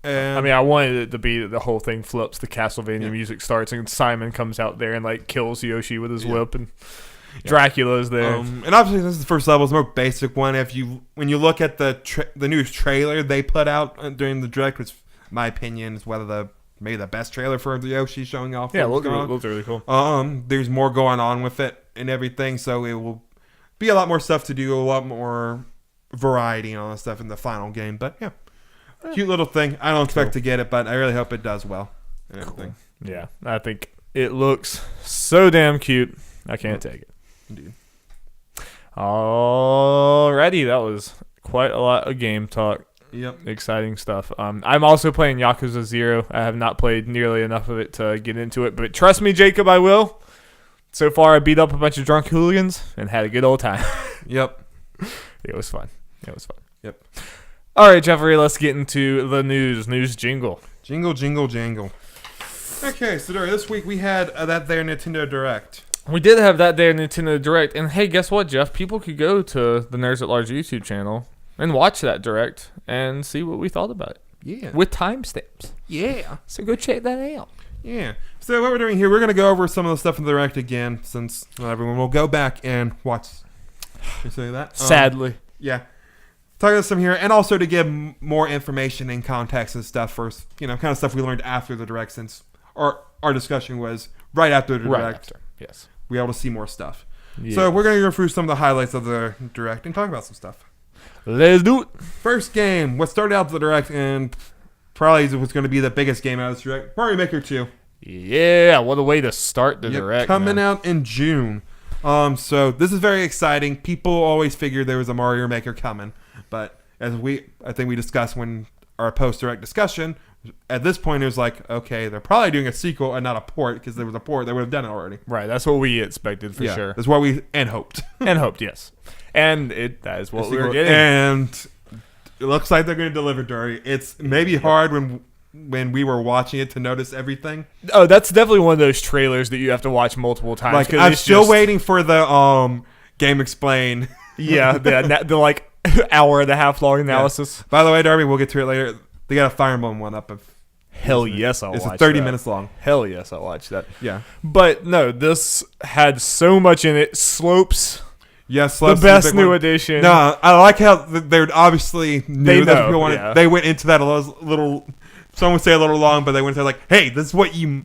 And I mean, I wanted it to be the whole thing flips, the Castlevania music starts, and Simon comes out there and like kills Yoshi with his whip, and Dracula's there. And obviously, this is the first level, it's the more basic one. When you look at the new trailer they put out during the direct, which, in my opinion, is maybe the best trailer for the Yoshi showing off. Yeah, it looks really cool. There's more going on with it and everything, so it will be a lot more stuff to do, a lot more variety and all that stuff in the final game. But yeah, cute little thing. I don't expect to get it, but I really hope it does well and everything. Cool. Yeah, I think it looks so damn cute. I can't take it. Indeed. Alrighty, that was quite a lot of game talk. Yep. Exciting stuff. I'm also playing Yakuza 0. I have not played nearly enough of it to get into it, but trust me, Jacob, I will. So far, I beat up a bunch of drunk hooligans and had a good old time. Yep. It was fun. Yep. All right, Jeffrey, let's get into the news. News jingle. Jingle, jingle, jangle. Okay, so this week we had that there Nintendo Direct. We did have that there Nintendo Direct. And hey, guess what, Jeff? People could go to the Nerds at Large YouTube channel and watch that Direct and see what we thought about it. Yeah. With timestamps. Yeah. So go check that out. Yeah. So what we're doing here, we're going to go over some of the stuff in the Direct again, since not everyone will go back and watch. You say that? Sadly. Yeah. Talk about some here, and also to give more information and context and stuff first, kind of stuff we learned after the Direct, since our discussion was right after the Direct. Right after, yes. We were able to see more stuff. Yes. So we're going to go through some of the highlights of the Direct and talk about some stuff. Let's do it. First game, what started out the Direct and probably was going to be the biggest game out of this Direct, Mario Maker 2. Yeah, what a way to start the Direct. Coming out in June. So this is very exciting. People always figured there was a Mario Maker coming, but as I think we discussed when our post-Direct discussion, at this point it was like, okay, they're probably doing a sequel and not a port, because there was a port, they would have done it already. Right, that's what we expected for sure. That's what we hoped. And hoped, yes. And that is what we were getting. And it looks like they're going to deliver, Darby. It's maybe hard when we were watching it to notice everything. Oh, that's definitely one of those trailers that you have to watch multiple times. Like, I'm still waiting for the Game Explain. Yeah, the like hour and a half long analysis. Yeah. By the way, Darby, we'll get to it later. They got a Fire Emblem one up. Hell yes, I'll watch that. It's 30 minutes long. Hell yes, I'll watch that. Yeah. But no, this had so much in it. Slopes. Yes, the best new addition. No, I like how they're obviously new. They went into that a little. Some would say a little long, but they went to like, hey, this is what you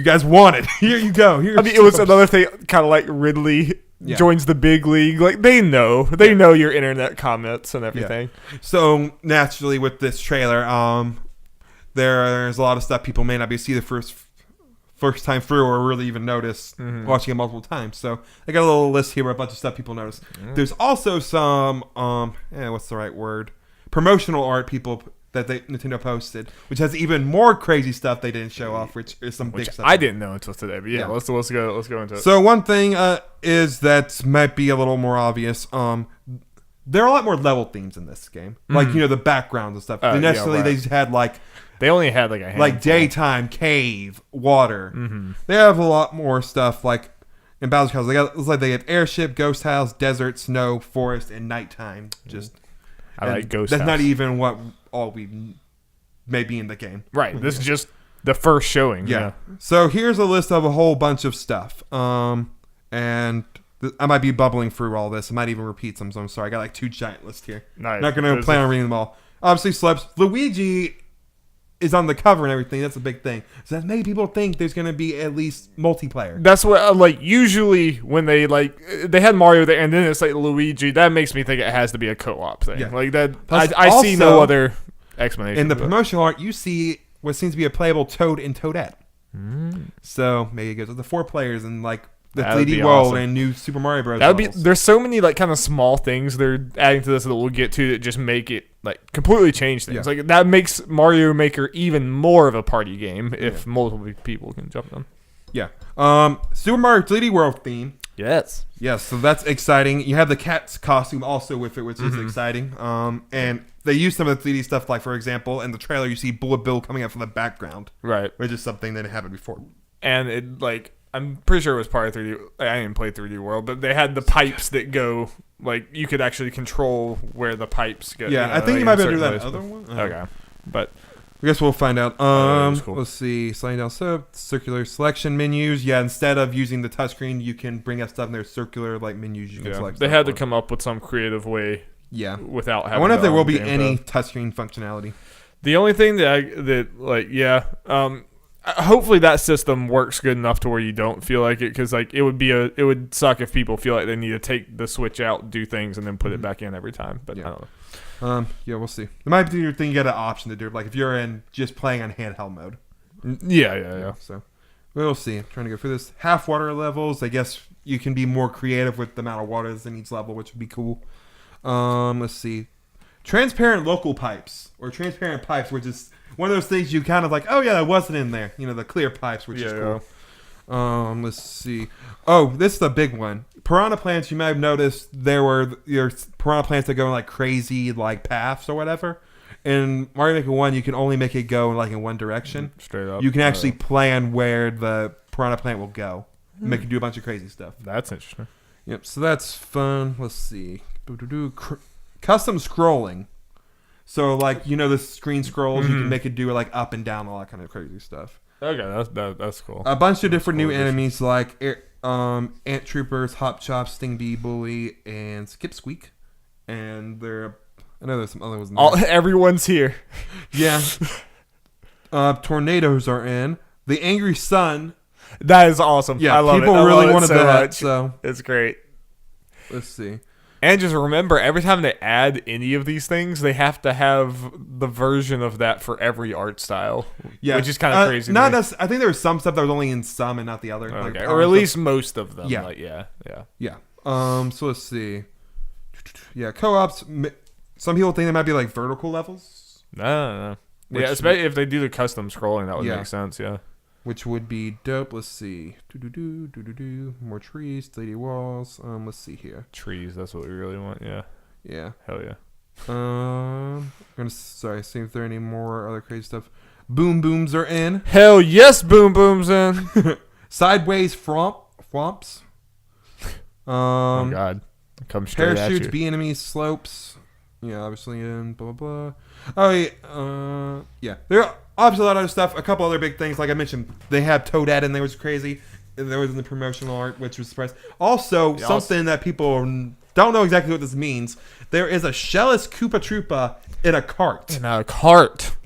guys wanted. Here you go. It was another thing, kind of like Ridley joins the big league. Like they know your internet comments and everything. Yeah. So naturally, with this trailer, there's a lot of stuff people may not be see the first time through or really even notice watching it multiple times. So I got a little list here with a bunch of stuff people notice. There's also some what's the right word? Promotional art that Nintendo posted, which has even more crazy stuff they didn't show off, which is some big stuff. I didn't know until today, but yeah. Let's go into it. So one thing is that might be a little more obvious. There are a lot more level themes in this game, like the backgrounds and stuff. They just had they only had like a handful. Like daytime, cave, water. They have a lot more stuff like in Bowser's House. They have airship, ghost house, desert, snow, forest, and nighttime. I like ghost house. That's not even what all we may be in the game. Right. This is just the first showing. Yeah. So here's a list of a whole bunch of stuff. And I might be bubbling through all this. I might even repeat some, so I'm sorry. I got like 2 giant lists here. Nice. Not going to plan on reading them all. Obviously, celebs. Luigi is on the cover and everything. That's a big thing. So that many people think there's going to be at least multiplayer. That's what like usually when they had Mario there and then it's like Luigi. That makes me think it has to be a co-op thing. Yeah. Like that. Plus, I see no other explanation. In the promotional art, you see what seems to be a playable Toad and Toadette. So maybe it goes with the 4 players and like the 3D World awesome. And new Super Mario Bros. That would be. There's so many like kind of small things they're adding to this that we'll get to that just make it like completely change things. Yeah. Like that makes Mario Maker even more of a party game if multiple people can jump on. Yeah. Super Mario 3D World theme. Yes. Yes. So that's exciting. You have the cat's costume also with it, which is exciting. And they use some of the 3D stuff, like for example, in the trailer you see Bullet Bill coming up from the background, right? Which is something that didn't happen before. And it like. I'm pretty sure it was part of 3D. I didn't play 3D World, but they had the pipes that go, like, you could actually control where the pipes go. Yeah, I think you might be able to do that other one. Okay. But I guess we'll find out. Cool. Let's see. Sliding down circular selection menus. Yeah, instead of using the touchscreen, you can bring up stuff in there, circular, like, menus you can select. They had to come up with some creative way without having I wonder if there will be any touchscreen functionality. The only thing hopefully that system works good enough to where you don't feel like it, because like it would suck if people feel like they need to take the Switch out, do things, and then put it back in every time. But I don't know. Yeah, we'll see. It might be your thing. You get an option to do it, like if you're in just playing on handheld mode. Yeah. So we'll see. I'm trying to go through this. Half water levels. I guess you can be more creative with the amount of water that's in each level, which would be cool. Let's see. Transparent local pipes or transparent pipes, which is one of those things you kind of like, oh yeah, that wasn't in there. You know, the clear pipes, which is cool. Let's see. Oh, this is the big one. Piranha plants, you might have noticed there were your piranha plants that go in like crazy like paths or whatever. In Mario Maker 1, you can only make it go like in one direction. Straight up. You can actually plan where the piranha plant will go. Make it do a bunch of crazy stuff. That's interesting. Yep, so that's fun. Let's see. Custom scrolling. So, like, you know, the screen scrolls, you can make it do like up and down, all that kind of crazy stuff. Okay, that's cool. A bunch of different new enemies like Ant Troopers, Hop Chop, Sting Bee, Bully, and Skip Squeak. And I know there's some other ones. Everyone's here. Yeah. Tornadoes are in. The Angry Sun. That is awesome. Yeah, I love people it. really wanted so that. Much. So it's great. Let's see. And just remember, every time they add any of these things, they have to have the version of that for every art style. Yeah, which is kind of crazy. I think there was some stuff that was only in some and not the other. Okay. Like, or at least most of them. Yeah. Like, yeah. So let's see. Yeah, co-ops. Some people think they might be like vertical levels. No. Yeah, especially if they do the custom scrolling, that would make sense. Yeah. Which would be dope. Let's see. More trees, 3D walls. Let's see here. Trees, that's what we really want. Yeah. Yeah. Hell yeah. I'm gonna see if there are any more other crazy stuff. Boom booms are in. Hell yes, boom booms in. Sideways flomps. Oh god. Come straight parachutes, at you. bee enemies, slopes. Yeah, obviously in blah blah blah. Oh yeah. Yeah. There are obviously a lot of other stuff. A couple other big things, like I mentioned, they have Toadette in there, which was crazy. There was in the promotional art, which was surprised. Also, something that people don't know exactly what this means. There is a shellless Koopa Troopa in a cart. In a cart.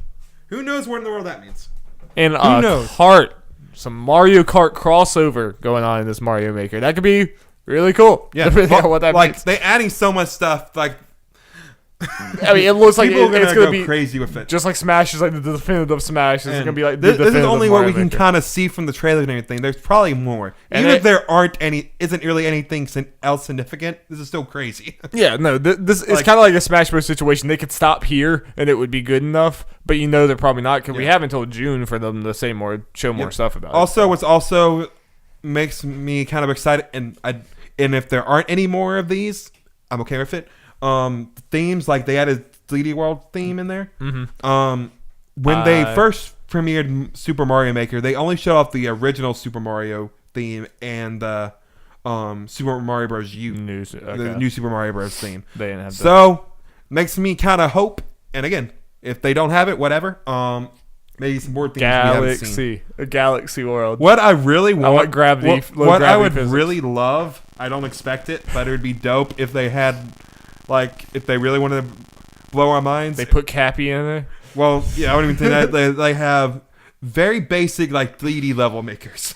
Who knows what in the world that means? In a cart. Some Mario Kart crossover going on in this Mario Maker. That could be really cool. Yeah. What that like means. they adding so much stuff. Like, I mean, it looks like it's going to go be crazy with it. Just like Smash is like the definitive Smash. It's going to be like this is only what we can kind of see from the trailer and everything. There's probably more. And even if there isn't really anything else significant, this is still crazy. Yeah, no, this is kind of like a Smash Bros. Situation. They could stop here and it would be good enough, but you know they're probably not because we have until June for them to say more, show more stuff about it. What's also makes me kind of excited, and if there aren't any more of these, I'm okay with it. Themes, like they added 3D World theme in there. When they first premiered Super Mario Maker, they only showed off the original Super Mario theme and the Super Mario Bros. The new Super Mario Bros. Theme. They didn't have that. So makes me kind of hope. And again, if they don't have it, whatever. Maybe some more things we haven't seen. A Galaxy World. What I really want, gravity. What I would really love I don't expect it, but it would be dope if they had, like, if they really wanted to blow our minds. They put Cappy in there. Well, yeah, I don't even think that they have very basic like 3D level makers.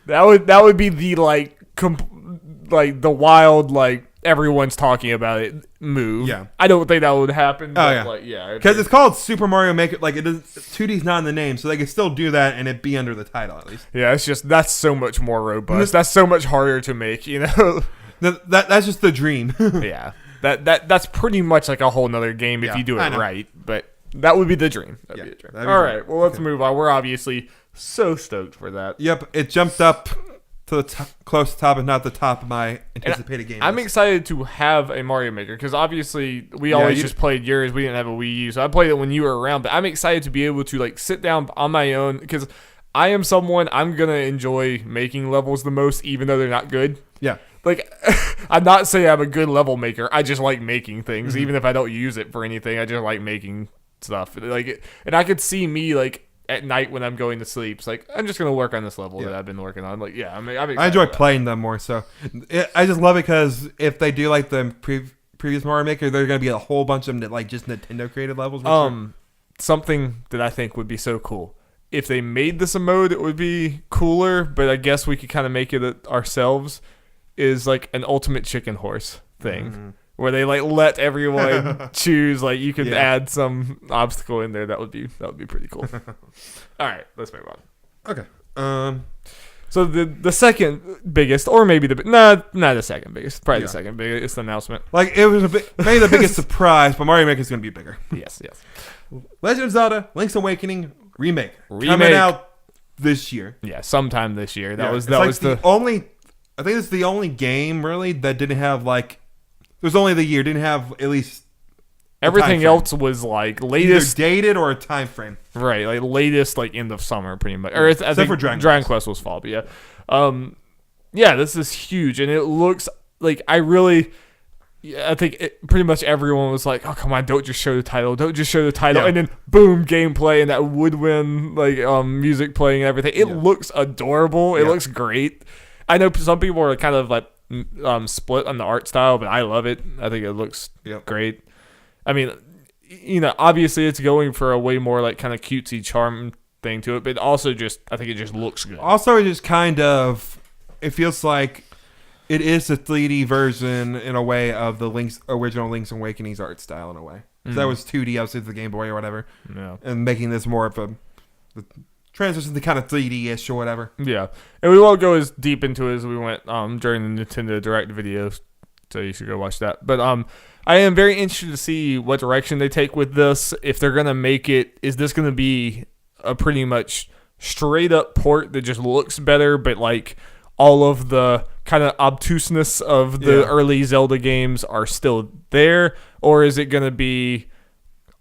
that would be the like the wild like everyone's talking about it move. Yeah, I don't think that would happen. But because it's called Super Mario Maker. Like it is 2D's not in the name, so they can still do that and it be under the title at least. Yeah, it's just that's so much more robust. That's so much harder to make. You know, that's just the dream. Yeah, that's pretty much like a whole nother game if you do it right. But that would be the dream. That'd be the dream. All right, well let's move on. We're obviously so stoked for that. Yep, it jumped up to the close to top, and not the top of my anticipated game. I'm excited to have a Mario Maker because obviously we always just played yours. We didn't have a Wii U, so I played it when you were around. But I'm excited to be able to like sit down on my own because I am someone I'm gonna enjoy making levels the most, even though they're not good. Yeah, like I'm not saying I'm a good level maker. I just like making things, even if I don't use it for anything. I just like making stuff. Like, and I could see me like. At night when I'm going to sleep, it's like I'm just gonna work on this level that I've been working on. Like, yeah, I enjoy playing them more. So I just love it because if they do like the previous Mario Maker, there's gonna be a whole bunch of them that like just Nintendo created levels. Something that I think would be so cool if they made this a mode, it would be cooler. But I guess we could kind of make it ourselves. Is like an ultimate chicken horse thing. Mm-hmm. Where they like let everyone choose, like you could add some obstacle in there. That would be pretty cool. All right, let's move on. Okay. So the second biggest, or maybe not the second biggest, probably the second biggest announcement. Like it was maybe the biggest surprise, but Mario Maker is going to be bigger. Yes. Legend of Zelda: Link's Awakening remake coming out this year. Yeah, sometime this year. That was the only. I think it's the only game really that didn't have like. It was only the year, didn't have at least everything else was like latest either dated or a time frame. Right, like latest like end of summer pretty much. Or I think for Dragon Quest was fall, but yeah. This is huge and it looks like I think pretty much everyone was like, "Oh, come on, don't just show the title. Don't just show the title." Yeah. And then boom, gameplay and that woodwind like music playing and everything. It looks adorable. It looks great. I know some people are kind of like split on the art style, but I love it. I think it looks great. I mean, you know, obviously it's going for a way more like kind of cutesy charm thing to it, but also just I think it just looks good. Also, it just kind of it feels like it is a 3D version in a way of the original Link's Awakening's art style in a way. So that was 2D obviously the Game Boy or whatever, and making this more of a transition to kind of 3D-ish or whatever. Yeah. And we won't go as deep into it as we went during the Nintendo Direct videos, so you should go watch that. But I am very interested to see what direction they take with this. If they're going to make it, is this going to be a pretty much straight-up port that just looks better, but like all of the kind of obtuseness of the early Zelda games are still there? Or is it going to be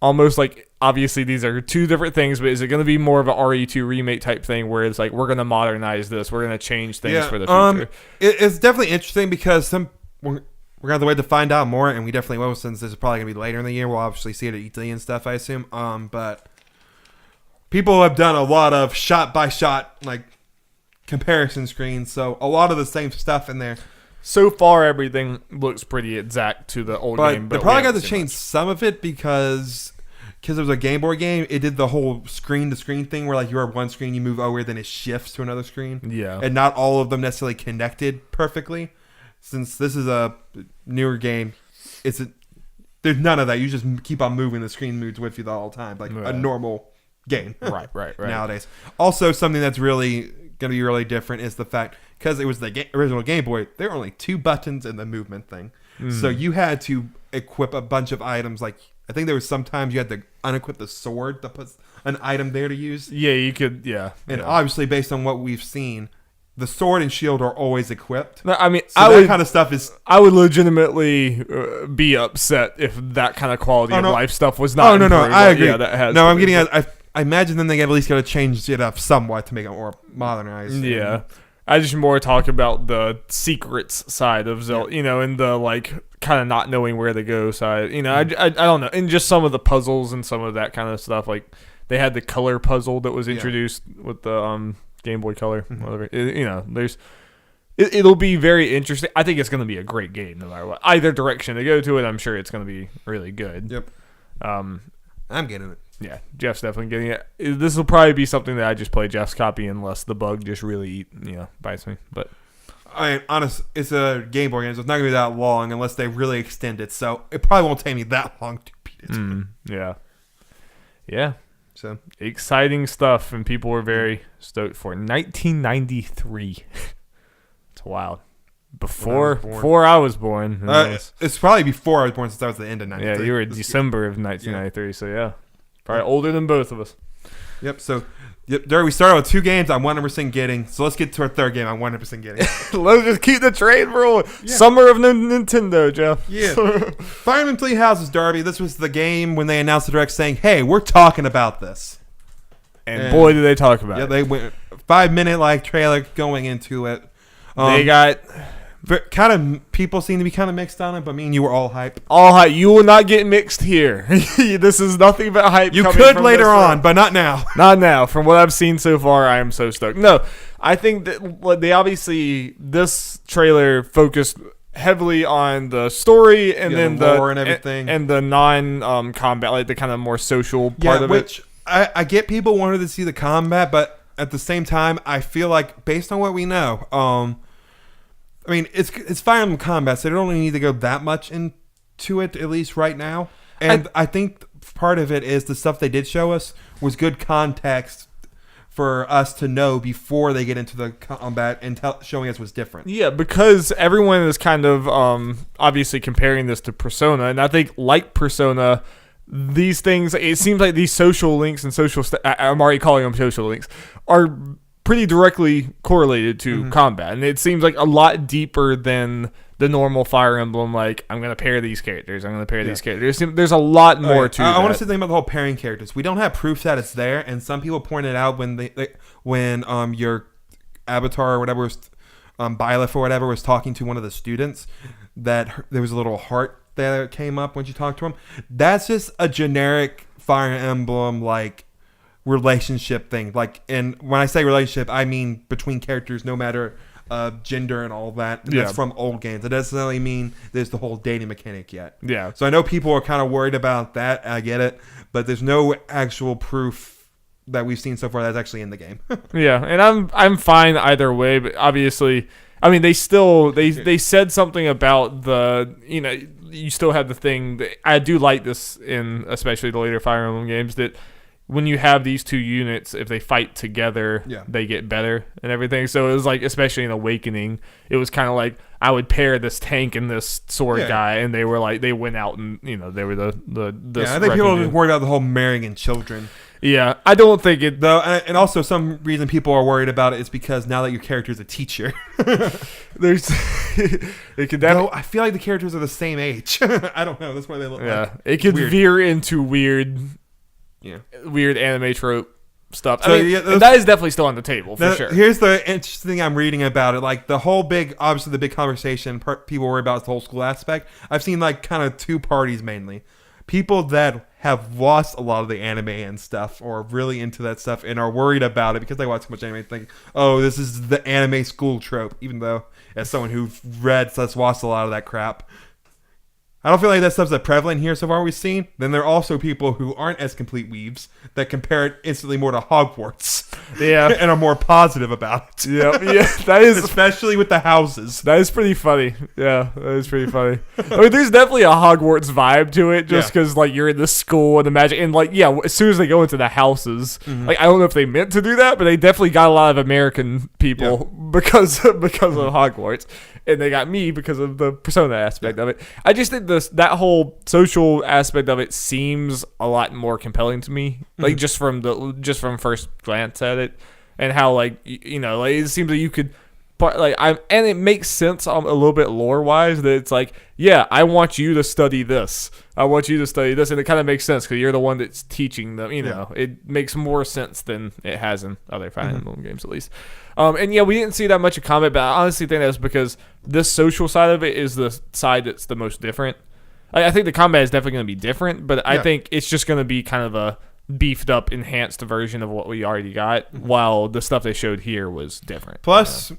almost like... Obviously, these are two different things, but is it going to be more of an RE2 remake type thing where it's like, we're going to modernize this, we're going to change things for the future? It's definitely interesting because we're going to have to wait to find out more, and we definitely will since this is probably going to be later in the year. We'll obviously see it at E3 and stuff, I assume. But people have done a lot of shot-by-shot like comparison screens, so a lot of the same stuff in there. So far, everything looks pretty exact to the old game. But they probably got to change some of it because it was a Game Boy game, it did the whole screen-to-screen thing where like you're on one screen, you move over, then it shifts to another screen. Yeah. And not all of them necessarily connected perfectly. Since this is a newer game, there's none of that. You just keep on moving, the screen moves with you the whole time, like a normal game. Right. Nowadays. Also, something that's really going to be really different is the fact, because it was the original Game Boy, there were only 2 buttons in the movement thing. So you had to equip a bunch of items like... I think there was sometimes you had to unequip the sword to put an item there to use. Yeah, you could, And obviously, based on what we've seen, the sword and shield are always equipped. No, I mean, so that kind of stuff is... I would legitimately be upset if that kind of quality of life stuff was not improved. I agree. I'm getting at... I imagine then they at least got to change it up somewhat to make it more modernized. Yeah. I just more talk about the secrets side of Zelda, and the like kind of not knowing where to go side. I don't know, and just some of the puzzles and some of that kind of stuff. Like they had the color puzzle that was introduced with the Game Boy Color, whatever. There's it'll be very interesting. I think it's going to be a great game no matter what. Either direction they go to it, I'm sure it's going to be really good. Yep. I'm getting it. Yeah, Jeff's definitely getting it. This will probably be something that I just play Jeff's copy unless the bug just really, bites me. But I mean, honest, it's a Game Boy game, so it's not going to be that long unless they really extend it. So it probably won't take me that long to beat it. Yeah. Yeah. So exciting stuff, and people were very stoked for it. 1993. It's wild. Before I was born. It's probably before I was born since I was the end of 93. Yeah, you were December of 1993, so yeah. Probably older than both of us. Yep, so Darby, we started with 2 games I'm 100% getting, so let's get to our third game I'm 100% getting. Let's just keep the train rolling. Yeah. Summer of Nintendo, Jeff. Yeah. Fire Emblem Three Houses, Darby. This was the game when they announced the direct saying, hey, we're talking about this. And boy, did they talk about it. Yeah, they went 5-minute trailer going into it. They got... kind of people seem to be kind of mixed on it, but me and you were all hype. All hype. You will not get mixed here. This is nothing but hype. You could later on, but not now. Not now. From what I've seen so far, I am so stoked. No, I think that they obviously this trailer focused heavily on the story and then the lore and everything, and the non-combat, the kind of more social part of it. I get people wanted to see the combat, but at the same time, I feel like based on what we know, I mean, it's Fire Emblem Combat, so they don't really need to go that much into it, at least right now. And I think part of it is the stuff they did show us was good context for us to know before they get into the combat and showing us what's different. Yeah, because everyone is kind of obviously comparing this to Persona, and I think like Persona, these things, it seems like these social links and I'm already calling them social links, are pretty directly correlated to combat, and it seems like a lot deeper than the normal Fire Emblem. I'm going to pair these characters. I'm going to pair these characters. There's a lot more to that. I want to say something about the whole pairing characters. We don't have proof that it's there, and some people pointed out when your avatar or whatever was Byleth or whatever was talking to one of the students that there was a little heart that came up when you talked to him. That's just a generic Fire Emblem relationship thing. And when I say relationship, I mean between characters, no matter gender and all that. And that's from old games. It doesn't necessarily mean there's the whole dating mechanic yet. Yeah. So I know people are kind of worried about that. I get it, but there's no actual proof that we've seen so far that's actually in the game. Yeah, and I'm fine either way. But obviously, I mean, they said something about the you still have the thing that I do like this in especially the later Fire Emblem games that. When you have these two units, if they fight together, they get better and everything. So it was especially in Awakening, it was kind of like I would pair this tank and this sword guy, and they were they went out and they were the I think people are worried about the whole marrying and children. Yeah, I don't think it though, and also some reason people are worried about it is because now that your character is a teacher, there's it could. I feel like the characters are the same age. I don't know. That's why they look. Yeah, it could veer into weird. Yeah, weird anime trope stuff. So, that is definitely still on the table for sure. Here's the interesting thing I'm reading about it. The whole obviously the big conversation people worry about is the whole school aspect. I've seen kind of 2 parties mainly. People that have lost a lot of the anime and stuff or are really into that stuff and are worried about it because they watch so much anime think, oh, this is the anime school trope, even though as someone who's watched a lot of that crap. I don't feel like that stuff's that prevalent here so far we've seen. Then there are also people who aren't as complete weebs that compare it instantly more to Hogwarts. Yeah. And are more positive about it. Yeah, that is... Especially with the houses. That is pretty funny. Yeah, that is pretty funny. I mean, there's definitely a Hogwarts vibe to it just because, you're in the school and the magic... And, as soon as they go into the houses, I don't know if they meant to do that, but they definitely got a lot of American people because of Hogwarts. And they got me because of the Persona aspect of it. I just think that whole social aspect of it seems a lot more compelling to me. Just from first glance at it, and how it seems like you could, and it makes sense a little bit lore wise that it's I want you to study this. I want you to study this, and it kind of makes sense because you're the one that's teaching them. It makes more sense than it has in other Fire Emblem games at least. And we didn't see that much of combat, but I honestly think that's because this social side of it is the side that's the most different. I think the combat is definitely going to be different, but I think it's just going to be kind of a beefed up, enhanced version of what we already got, while the stuff they showed here was different. Plus,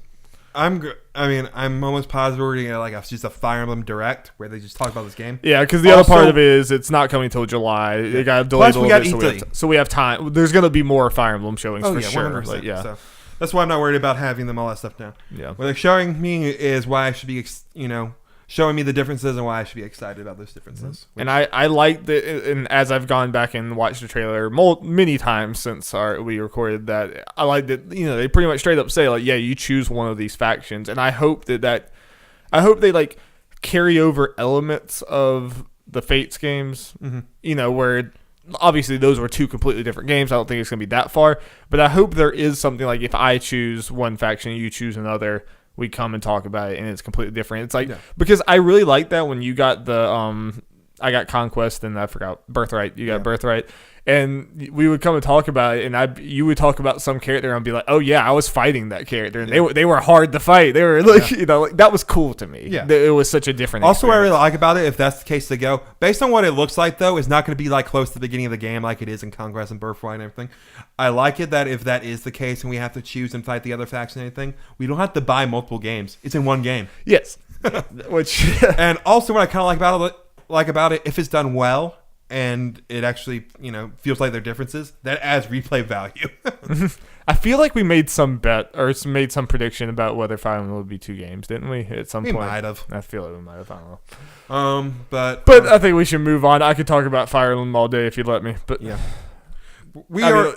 I'm almost positive we're gonna get just a Fire Emblem Direct where they just talk about this game. Yeah, because the other part of it is it's not coming until July. It got delayed a little bit, so we have time. There's gonna be more Fire Emblem showings for sure. 100%. So that's why I'm not worried about having them all that stuff now. Yeah, what they're showing me is why I should be, showing me the differences and why I should be excited about those differences. And I like that, and as I've gone back and watched the trailer many times since we recorded that, I like that, they pretty much straight up say, like, yeah, you choose one of these factions. And I hope they, like, carry over elements of the Fates games, where obviously those were two completely different games. I don't think it's going to be that far. But I hope there is something like if I choose one faction, you choose another, we come and talk about it, and it's completely different. It's like, because I really like that when you got the, I got Conquest and I forgot Birthright. You got Birthright. And we would come and talk about it, and you would talk about some character, and I'd be like, oh, yeah, I was fighting that character. And they were hard to fight. They were, like, that was cool to me. Yeah. It was such a different Also, what I really like about it, if that's the case to go, based on what it looks like, though, it's not going to be, like, close to the beginning of the game like it is in Conquest and Birthright and everything. I like it that if that is the case and we have to choose and fight the other faction and anything, we don't have to buy multiple games. It's in one game. Yes. And also what I kind of like about it, if it's done well, and it actually, feels like there are differences, that adds replay value. I feel like we made some bet or made some prediction about whether Fire Emblem would be 2 games, didn't we? At some point, we might have. I feel like we might have. I don't know. But I think we should move on. I could talk about Fire Emblem all day if you'd let me. But yeah. We are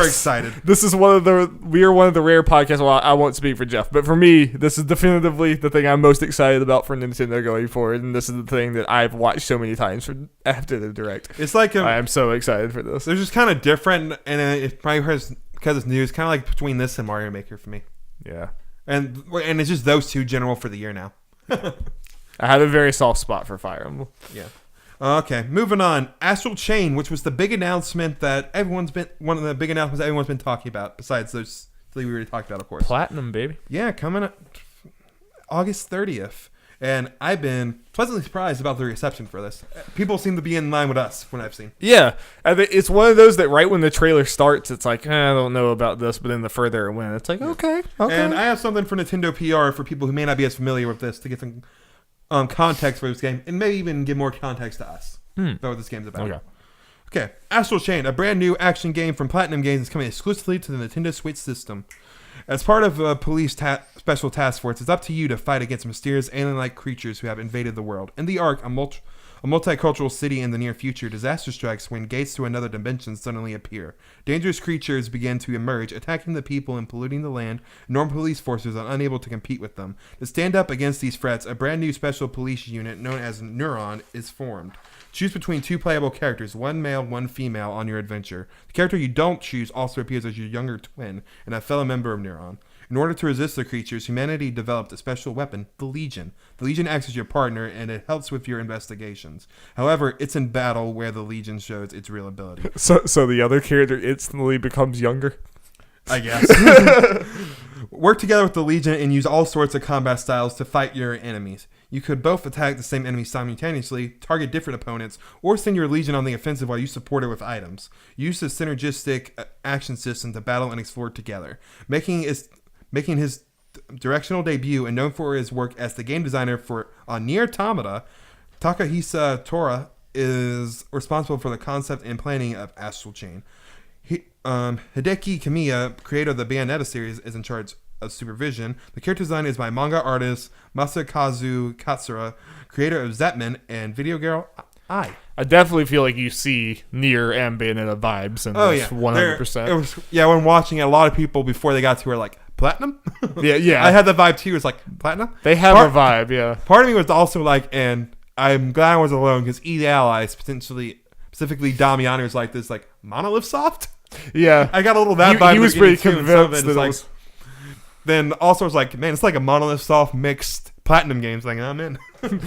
excited. This is one of the rare podcasts. Well, I won't speak for Jeff, but for me, this is definitively the thing I'm most excited about for Nintendo going forward, and this is the thing that I've watched so many times after the Direct. It's like I am so excited for this. They're just kind of different, and it probably because it's new. It's kind of like between this and Mario Maker for me. Yeah, and it's just those two general for the year now. I have a very soft spot for Fire Emblem. Yeah. Okay, moving on. Astral Chain, which was the big announcement that one of the big announcements everyone's been talking about, besides those 3 we already talked about, of course. Platinum, baby. Yeah, coming up August 30th. And I've been pleasantly surprised about the reception for this. People seem to be in line with us from what I've seen. Yeah, it's one of those that right when the trailer starts, it's like, I don't know about this, but then the further it went, it's like, okay. And I have something for Nintendo PR for people who may not be as familiar with this to get some context for this game, and maybe even give more context to us about what this game's about. Okay. Astral Chain, a brand new action game from Platinum Games, is coming exclusively to the Nintendo Switch system. As part of a police special task force, it's up to you to fight against mysterious alien-like creatures who have invaded the world. In the Ark, a multicultural city in the near future, disaster strikes when gates to another dimension suddenly appear. Dangerous creatures begin to emerge, attacking the people and polluting the land. Normal police forces are unable to compete with them. To stand up against these threats, a brand new special police unit known as Neuron is formed. Choose between 2 playable characters, 1 male, 1 female, on your adventure. The character you don't choose also appears as your younger twin and a fellow member of Neuron. In order to resist the creatures, humanity developed a special weapon, the Legion. The Legion acts as your partner, and it helps with your investigations. However, it's in battle where the Legion shows its real ability. So the other character instantly becomes younger? I guess. Work together with the Legion and use all sorts of combat styles to fight your enemies. You could both attack the same enemy simultaneously, target different opponents, or send your Legion on the offensive while you support it with items. Use the synergistic action system to battle and explore together. Making his directional debut and known for his work as the game designer on Nier Automata, Takahisa Tora is responsible for the concept and planning of Astral Chain. Hideki Kamiya, creator of the Bayonetta series, is in charge of supervision. The character design is by manga artist Masakazu Katsura, creator of Zetman and Video Girl I definitely feel like you see Nier and Bayonetta vibes in this 100%. When watching it, a lot of people before they got to were like, Platinum? Yeah. I had the vibe too. It was like, Platinum? They have a vibe, yeah. Part of me was also like, and I'm glad I was alone because EA Allies, specifically Damiani, was like this, like, Monolith Soft? Yeah. I got a little that vibe. He was pretty convinced that it was... Then also it's like, man, it's like a Monolith Soft mixed Platinum games thing. I'm in.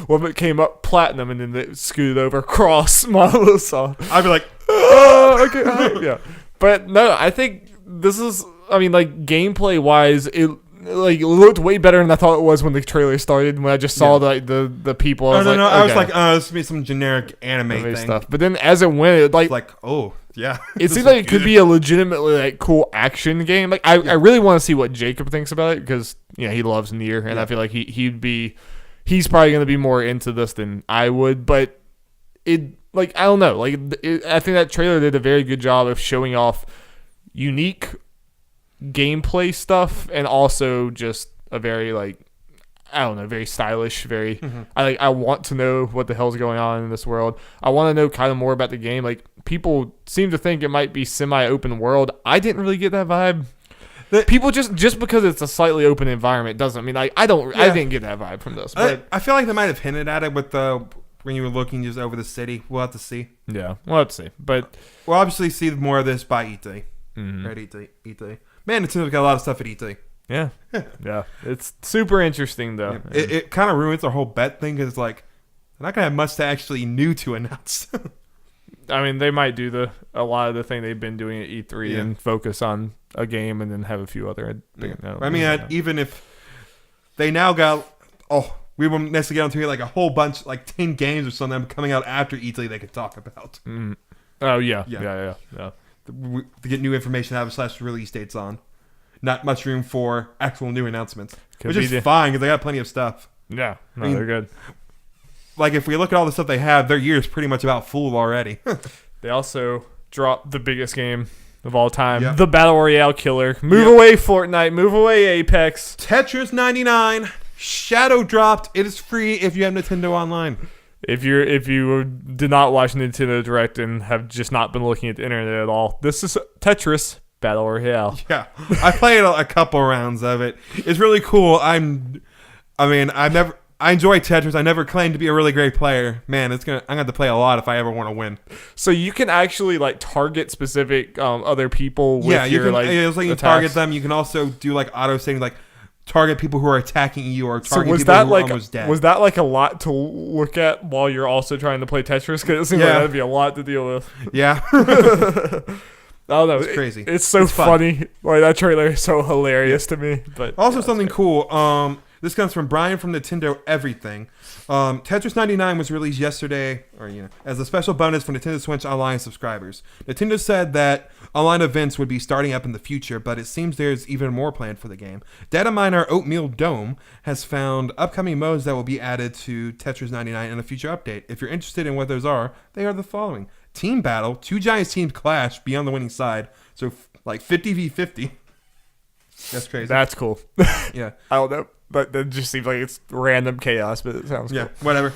Well, it came up Platinum and then they scooted over Cross Monolith Soft. I'd be like, okay. Yeah. But no, I think this is, gameplay wise, it looked way better than I thought it was when the trailer started. When I just saw the people, I was like, this would be some generic anime thing. Stuff. But then as it went, it like, oh, Yeah. It seems like it could be a legitimately like cool action game. Like I really want to see what Jacob thinks about it because he loves Nier, and I feel like he's probably going to be more into this than I would. But I don't know. I think that trailer did a very good job of showing off unique gameplay stuff and also just a very very stylish, very I want to know what the hell's going on in this world. I want to know kind of more about the game. Like people seem to think it might be semi-open world. I didn't really get that vibe. People just because it's a slightly open environment doesn't mean I didn't get that vibe from this. But I feel like they might have hinted at it with when you were looking just over the city. We'll have to see. Yeah, we'll have to see. But we'll obviously see more of this by E3. Right, E3. Man, it seems like got a lot of stuff at E3. Yeah. Yeah. It's super interesting, though. Yeah. It kind of ruins our whole bet thing because, like, they're not going to have much to actually new to announce. I mean, they might do a lot of the thing they've been doing at E3 and focus on a game and then have a few other. Even if they now got, we won't necessarily get onto it, like a whole bunch, like 10 games or something coming out after E3 they could talk about. Oh, yeah. Yeah. To get new information out of / release dates on. Not much room for actual new announcements, which is fine because they got plenty of stuff. Yeah, they're good. Like if we look at all the stuff they have, their year is pretty much about full already. They also dropped the biggest game of all time, the Battle Royale killer. Move away Fortnite, move away Apex. Tetris 99, Shadow dropped. It is free if you have Nintendo Online. If you did not watch Nintendo Direct and have just not been looking at the internet at all, this is Tetris Battle Royale. Yeah, I played a couple rounds of it. It's really cool. I enjoy Tetris. I never claimed to be a really great player. Man, I'm gonna have to play a lot if I ever want to win. So you can actually target specific other people. With you can target them. You can also do auto saving, target people who are attacking you or target people who are almost dead. Was that a lot to look at while you're also trying to play Tetris? Because it seems like that'd be a lot to deal with. Yeah. I don't know. It's crazy. It's so funny. That trailer is so hilarious to me. But also something cool. This comes from Brian from Nintendo Everything. Tetris 99 was released yesterday, as a special bonus for Nintendo Switch Online subscribers. Nintendo said that online events would be starting up in the future, but it seems there's even more planned for the game. Data miner Oatmeal Dome has found upcoming modes that will be added to Tetris 99 in a future update. If you're interested in what those are, they are the following. Team battle. 2 giant teams clash, be on the winning side. So 50v50. That's crazy. That's cool. Yeah. I don't know. But that just seems like it's random chaos, but it sounds cool. Yeah, whatever.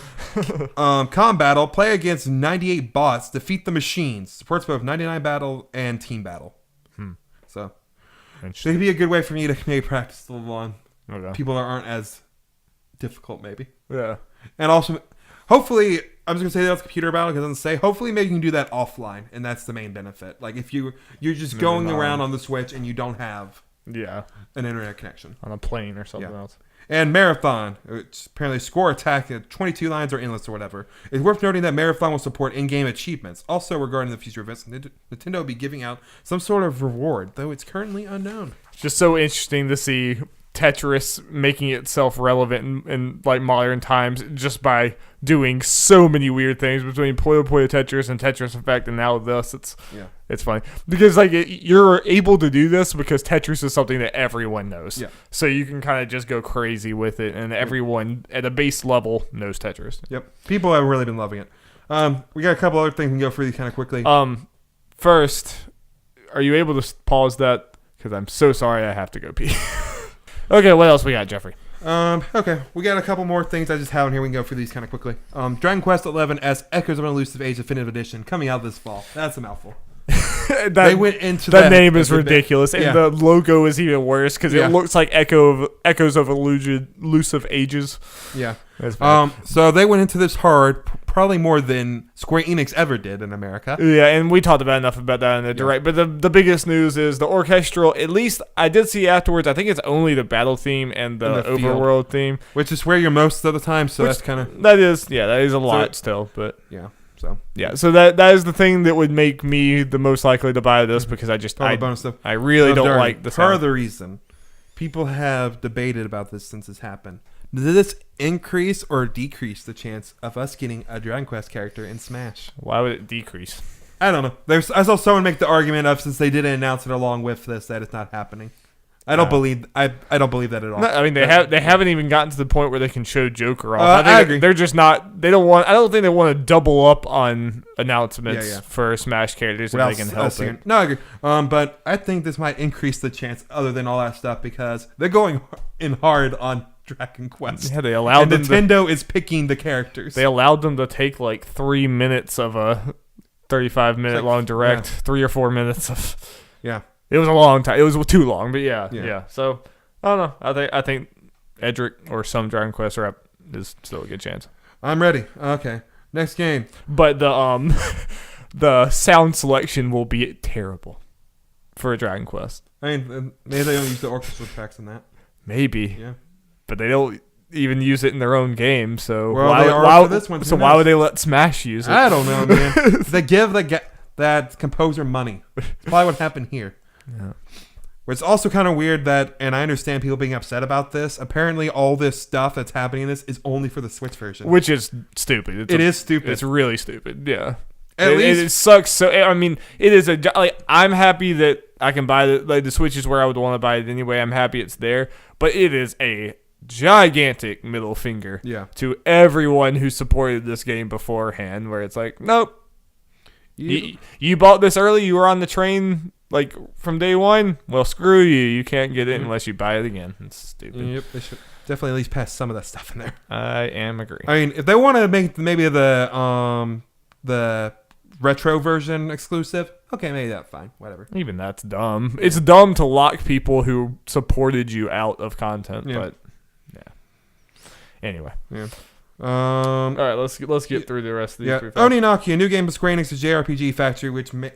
Com battle. Play against 98 bots. Defeat the machines. Supports both 99 battle and team battle. So it could be a good way for me to maybe practice a little on people that aren't as difficult, maybe. Yeah. And also, hopefully, I'm just going to say that's computer battle because it doesn't say. Hopefully, maybe you can do that offline, and that's the main benefit. Like, if you're just going around on the Switch and you don't have an internet connection. On a plane or something else. And Marathon, it's apparently score attack at 22 lines or endless or whatever. It's worth noting that Marathon will support in-game achievements. Also, regarding the future events, Nintendo will be giving out some sort of reward, though it's currently unknown. It's just so interesting to see Tetris making itself relevant in modern times just by doing so many weird things between Puyo Puyo Tetris and Tetris Effect and now this. It's funny because you're able to do this because Tetris is something that everyone knows. Yeah. So you can kind of just go crazy with it, and everyone at a base level knows Tetris. Yep. People have really been loving it. We got a couple other things we can go through these kind of quickly. First, are you able to pause that? Because I'm so sorry I have to go pee. Okay, what else we got, Jeffrey? Okay, we got a couple more things I just have in here. We can go through these kind of quickly. Dragon Quest XI S Echoes of an Elusive Age Definitive Edition coming out this fall. That's a mouthful. They went into that name is ridiculous, and the logo is even worse because it looks like Echoes of Elusive Ages. Yeah. So they went into this hard, probably more than Square Enix ever did in America. Yeah, and we talked about enough about that in the direct. But the biggest news is the orchestral. At least I did see afterwards. I think it's only the battle theme and the overworld theme, which is where you're most of the time. So that's kind of that is a lot still, but yeah. So that is the thing that would make me the most likely to buy this because I really don't like the sound. Part of the reason people have debated about this since this happened. Did this increase or decrease the chance of us getting a Dragon Quest character in Smash? Why would it decrease? I don't know. I saw someone make the argument of since they didn't announce it along with this that it's not happening. I don't believe that at all. No, I mean they haven't even gotten to the point where they can show Joker off. I agree. They're just not. They don't want. I don't think they want to double up on announcements for Smash characters if they can help it. No, I agree. But I think this might increase the chance, other than all that stuff, because they're going in hard on Dragon Quest. Yeah, they allowed them. Nintendo is picking the characters. They allowed them to take like 3 minutes of a 35-minute long direct, 3 or 4 minutes of. Yeah. It was a long time. It was too long, but yeah. So I don't know. I think Edric or some Dragon Quest rep is still a good chance. I'm ready. Okay, next game. But the the sound selection will be terrible for a Dragon Quest. I mean, maybe they don't use the orchestra tracks in that. Maybe. Yeah. But they don't even use it in their own game. So why would they let Smash use it? I don't know, man. They give that composer money. That's probably what happened here. Yeah. It's also kind of weird that, and I understand people being upset about this, apparently all this stuff that's happening in this is only for the Switch version. Which is stupid. It is stupid. It's really stupid, yeah. At least it sucks. So, I mean, it is I'm happy that I can buy the Switch is where I would want to buy it anyway. I'm happy it's there. But it is a gigantic middle finger to everyone who supported this game beforehand, where it's like, nope. You bought this early, you were on the train like from day one. Well, screw you. You can't get it unless you buy it again. It's stupid. Yep, they should definitely at least pass some of that stuff in there. I am agree. I mean, if they want to make maybe the retro version exclusive, okay, maybe that's fine. Whatever. Even that's dumb. It's dumb to lock people who supported you out of content. But anyway. Yeah. All right, let's get through the rest of these. Yeah. Oninaki, a new game of Square Enix's JRPG Factory, which made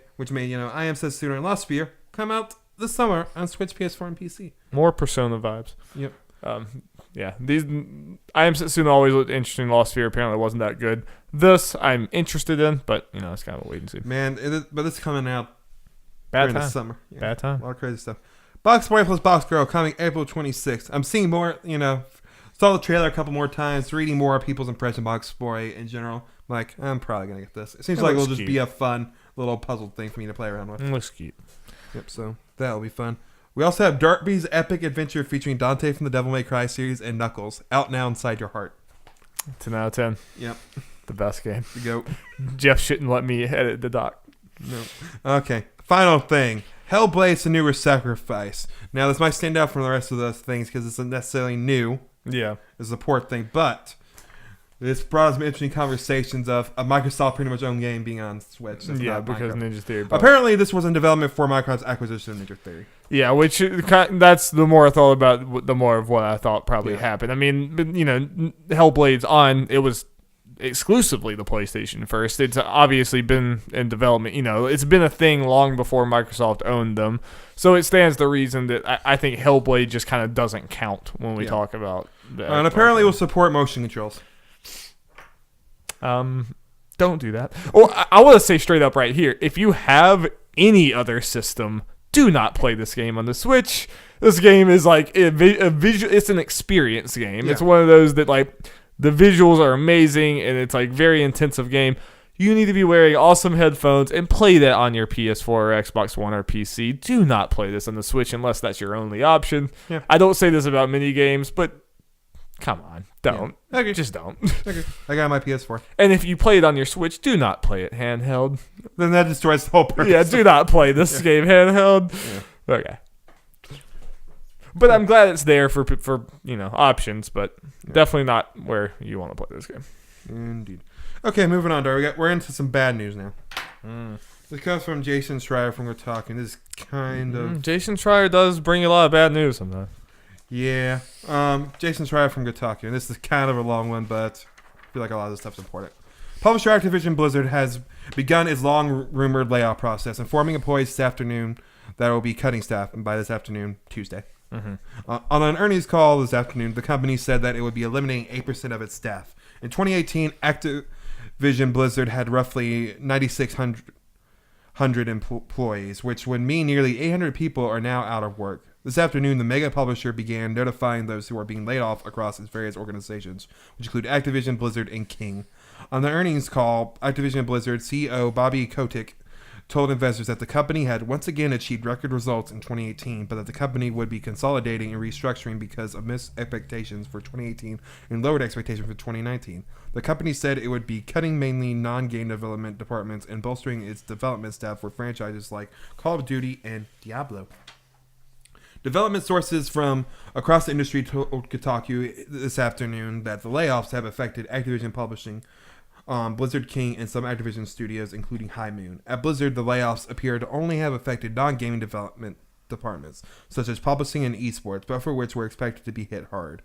I Am Said Student and Lost Sphere come out this summer on Switch, PS4, and PC. More Persona vibes. Yep. These I Am Said Student always looked interesting. Lost Sphere apparently wasn't that good. This I'm interested in, but it's kind of a wait and see. Man, but it's coming out during the summer. Yeah, bad time. A lot of crazy stuff. Box Boy plus Box Girl coming April 26th. I'm seeing more. Saw the trailer a couple more times, reading more people's impression of Box Boy in general. Like, I'm probably going to get this. It seems like it'll just be a fun little puzzle thing for me to play around with. It looks cute. Yep, so that'll be fun. We also have Darby's Epic Adventure featuring Dante from the Devil May Cry series and Knuckles, out now inside your heart. 10 out of 10. Yep. The best game. The GOAT. Jeff shouldn't let me edit the doc. No. Okay, final thing. Hellblade Senua's Sacrifice. Now, this might stand out from the rest of those things because it's not necessarily new. Yeah. It's a port thing, but this brought us some interesting conversations of a Microsoft pretty much own game being on Switch. Yeah, because Ninja Theory. Apparently, this was in development for Microsoft's acquisition of Ninja Theory. Yeah, which that's the more I thought about, the more of what I thought probably happened. I mean, Hellblade's on. It was exclusively the PlayStation first. It's obviously been in development. It's been a thing long before Microsoft owned them. So it stands to reason that I think Hellblade just kind of doesn't count when we talk about the and apparently will support motion controls. Don't do that. Well, I want to say straight up right here, if you have any other system, do not play this game on the Switch. This game is like a visual. It's an experience game. Yeah. It's one of those that the visuals are amazing and it's like very intensive game. You need to be wearing awesome headphones and play that on your PS4 or Xbox One or PC. Do not play this on the Switch unless that's your only option. Yeah. I don't say this about mini games, but come on, don't. Yeah. Okay. Just don't. Okay. I got my PS4. And if you play it on your Switch, do not play it handheld. Then that destroys the whole purpose. Yeah, do not play this game handheld. Yeah. Okay. But I'm glad it's there for options, but definitely not where you want to play this game. Indeed. Okay, moving on, Darby. We're into some bad news now. This comes from Jason Schreier from We're Talking. This is kind of... Jason Schreier does bring a lot of bad news sometimes. Yeah. Jason Schreier from Good Talking. This is kind of a long one, but I feel like a lot of this stuff's important. Publisher Activision Blizzard has begun its long-rumored layoff process, informing employees this afternoon that it will be cutting staff, and by this afternoon, Tuesday. Mm-hmm. On an earnings call this afternoon, the company said that it would be eliminating 8% of its staff. In 2018, Activision Blizzard had roughly 9,600 employees, which would mean nearly 800 people are now out of work. This afternoon, the mega publisher began notifying those who are being laid off across its various organizations, which include Activision, Blizzard, and King. On the earnings call, Activision Blizzard CEO Bobby Kotick told investors that the company had once again achieved record results in 2018, but that the company would be consolidating and restructuring because of missed expectations for 2018 and lowered expectations for 2019. The company said it would be cutting mainly non-game development departments and bolstering its development staff for franchises like Call of Duty and Diablo. Development sources from across the industry told Kotaku this afternoon that the layoffs have affected Activision Publishing, Blizzard King, and some Activision studios, including High Moon. At Blizzard, the layoffs appear to only have affected non-gaming development departments, such as publishing and esports, but for which were expected to be hit hard.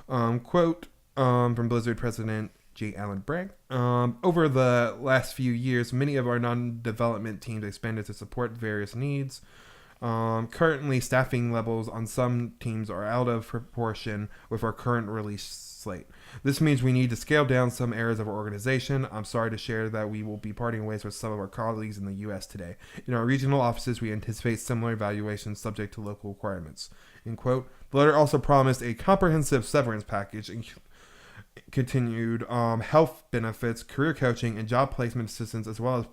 Quote from Blizzard President J. Allen Bragg. Over the last few years, many of our non-development teams expanded to support various needs. Currently, staffing levels on some teams are out of proportion with our current release slate. This means we need to scale down some areas of our organization. I'm sorry to share that we will be parting ways with some of our colleagues in the U.S. today. In our regional offices, we anticipate similar evaluations subject to local requirements. End quote. The letter also promised a comprehensive severance package and continued health benefits, career coaching, and job placement assistance, as well as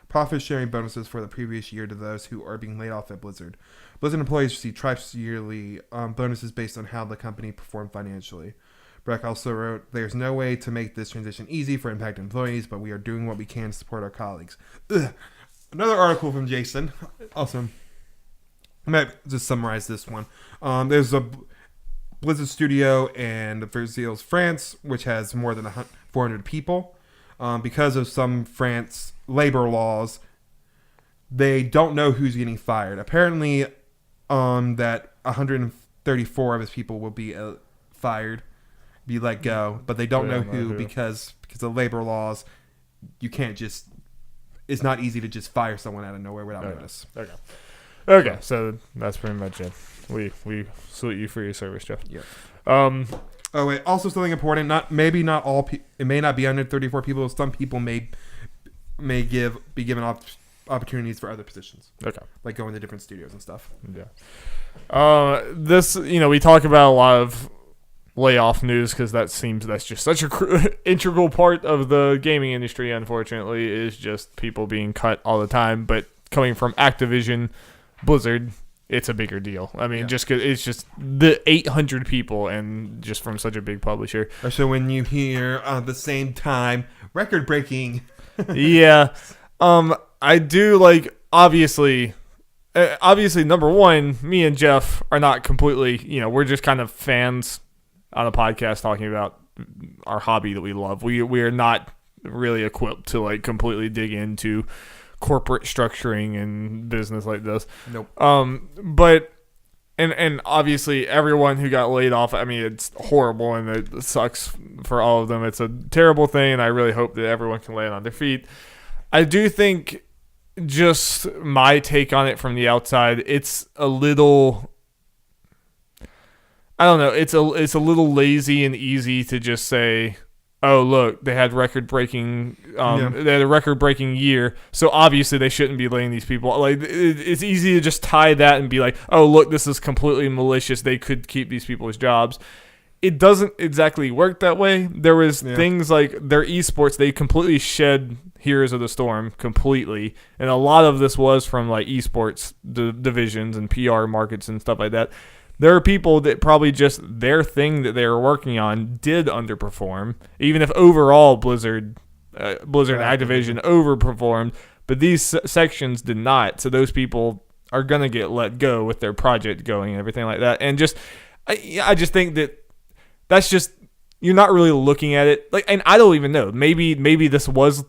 profit-sharing bonuses for the previous year to those who are being laid off at Blizzard. Blizzard employees receive twice yearly bonuses based on how the company performed financially. Breck also wrote, "There's no way to make this transition easy for impacted employees, but we are doing what we can to support our colleagues." Ugh. Another article from Jason. Awesome. I might just summarize this one. There's a Blizzard studio in Versailles, France, which has more than 400 people. Because of some France labor laws, they don't know who's getting fired. Apparently, that 134 of his people will be fired, be let go, but they don't know who because of labor laws. You can't just. It's not easy to just fire someone out of nowhere without notice. Okay. So that's pretty much it. We salute you for your service, Jeff. Yeah. Oh wait. Also, something important. Not all. It may not be under 34 people. Some people may be given opportunities for other positions. Okay. Like going to different studios and stuff. Yeah. This, we talk about a lot of layoff news because that's just such a integral part of the gaming industry. Unfortunately, is just people being cut all the time. But coming from Activision, Blizzard, it's a bigger deal. I mean, just 'cause it's just the 800 people and just from such a big publisher. So when you hear at the same time record-breaking. Yeah. I do obviously number one, me and Jeff are not completely, we're just kind of fans on a podcast talking about our hobby that we love. We are not really equipped to completely dig into corporate structuring and business like this. Nope. But and obviously everyone who got laid off, I mean, it's horrible and it sucks for all of them. It's a terrible thing, and I really hope that everyone can land on their feet. I do think, just my take on it from the outside, it's a little, I don't know, it's a little lazy and easy to just say, oh, look, they had record-breaking they had a record-breaking year, so obviously they shouldn't be laying these people. It's easy to just tie that and be like, oh, look, this is completely malicious. They could keep these people's jobs. It doesn't exactly work that way. There was things like their esports, they completely shed Heroes of the Storm completely, and a lot of this was from esports divisions and PR markets and stuff like that. There are people that probably just their thing that they were working on did underperform, even if overall Blizzard and Activision overperformed, but these sections did not. So those people are going to get let go with their project going and everything like that. And I just think that's just, you're not really looking at it. And I don't even know. Maybe this was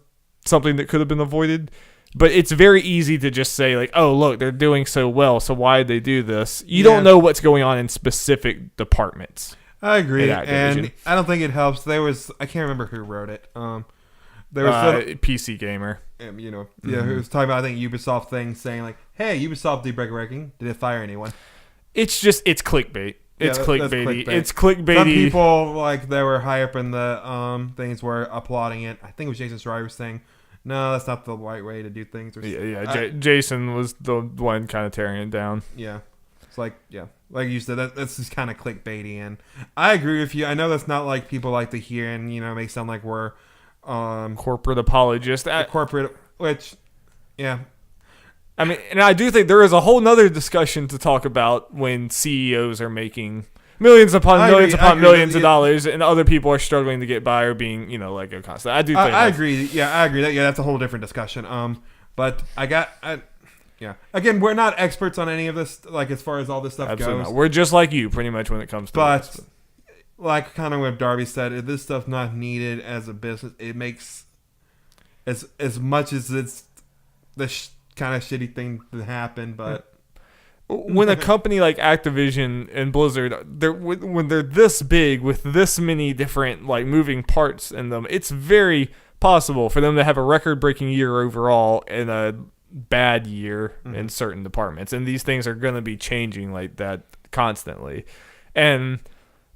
something that could have been avoided. But it's very easy to just say, oh, look, they're doing so well, so why did they do this? You don't know what's going on in specific departments. I agree, and I don't think it helps. I can't remember who wrote it. There was PC Gamer. Who was talking about, I think, Ubisoft thing, saying, hey, Ubisoft did record-breaking. Did it fire anyone? It's clickbait. It's clickbaity. It's clickbaity. Some people, that were high up in the things were applauding it. I think it was Jason Schreier was saying, no, that's not the right way to do things. Jason was the one kind of tearing it down. Yeah. It's like you said, that's just kind of clickbaity. And I agree with you. I know that's not people like to hear and, make sound like we're corporate apologists. Corporate, which, yeah. I mean, and I do think there is a whole nother discussion to talk about when CEOs are making millions upon millions of dollars, and other people are struggling to get by or being, like a constant. I do think I agree. Yeah, I agree. That's a whole different discussion. But again, we're not experts on any of this, like as far as all this stuff Absolutely goes. Not. We're just like you, pretty much, when it comes to this. Like kind of what Darby said, if this stuff's not needed as a business, it makes as much as it's the kind of shitty thing to happen, but when a company like Activision and Blizzard, when they're this big with this many different like moving parts in them, it's very possible for them to have a record-breaking year overall and a bad year in certain departments, and these things are going to be changing like that constantly. And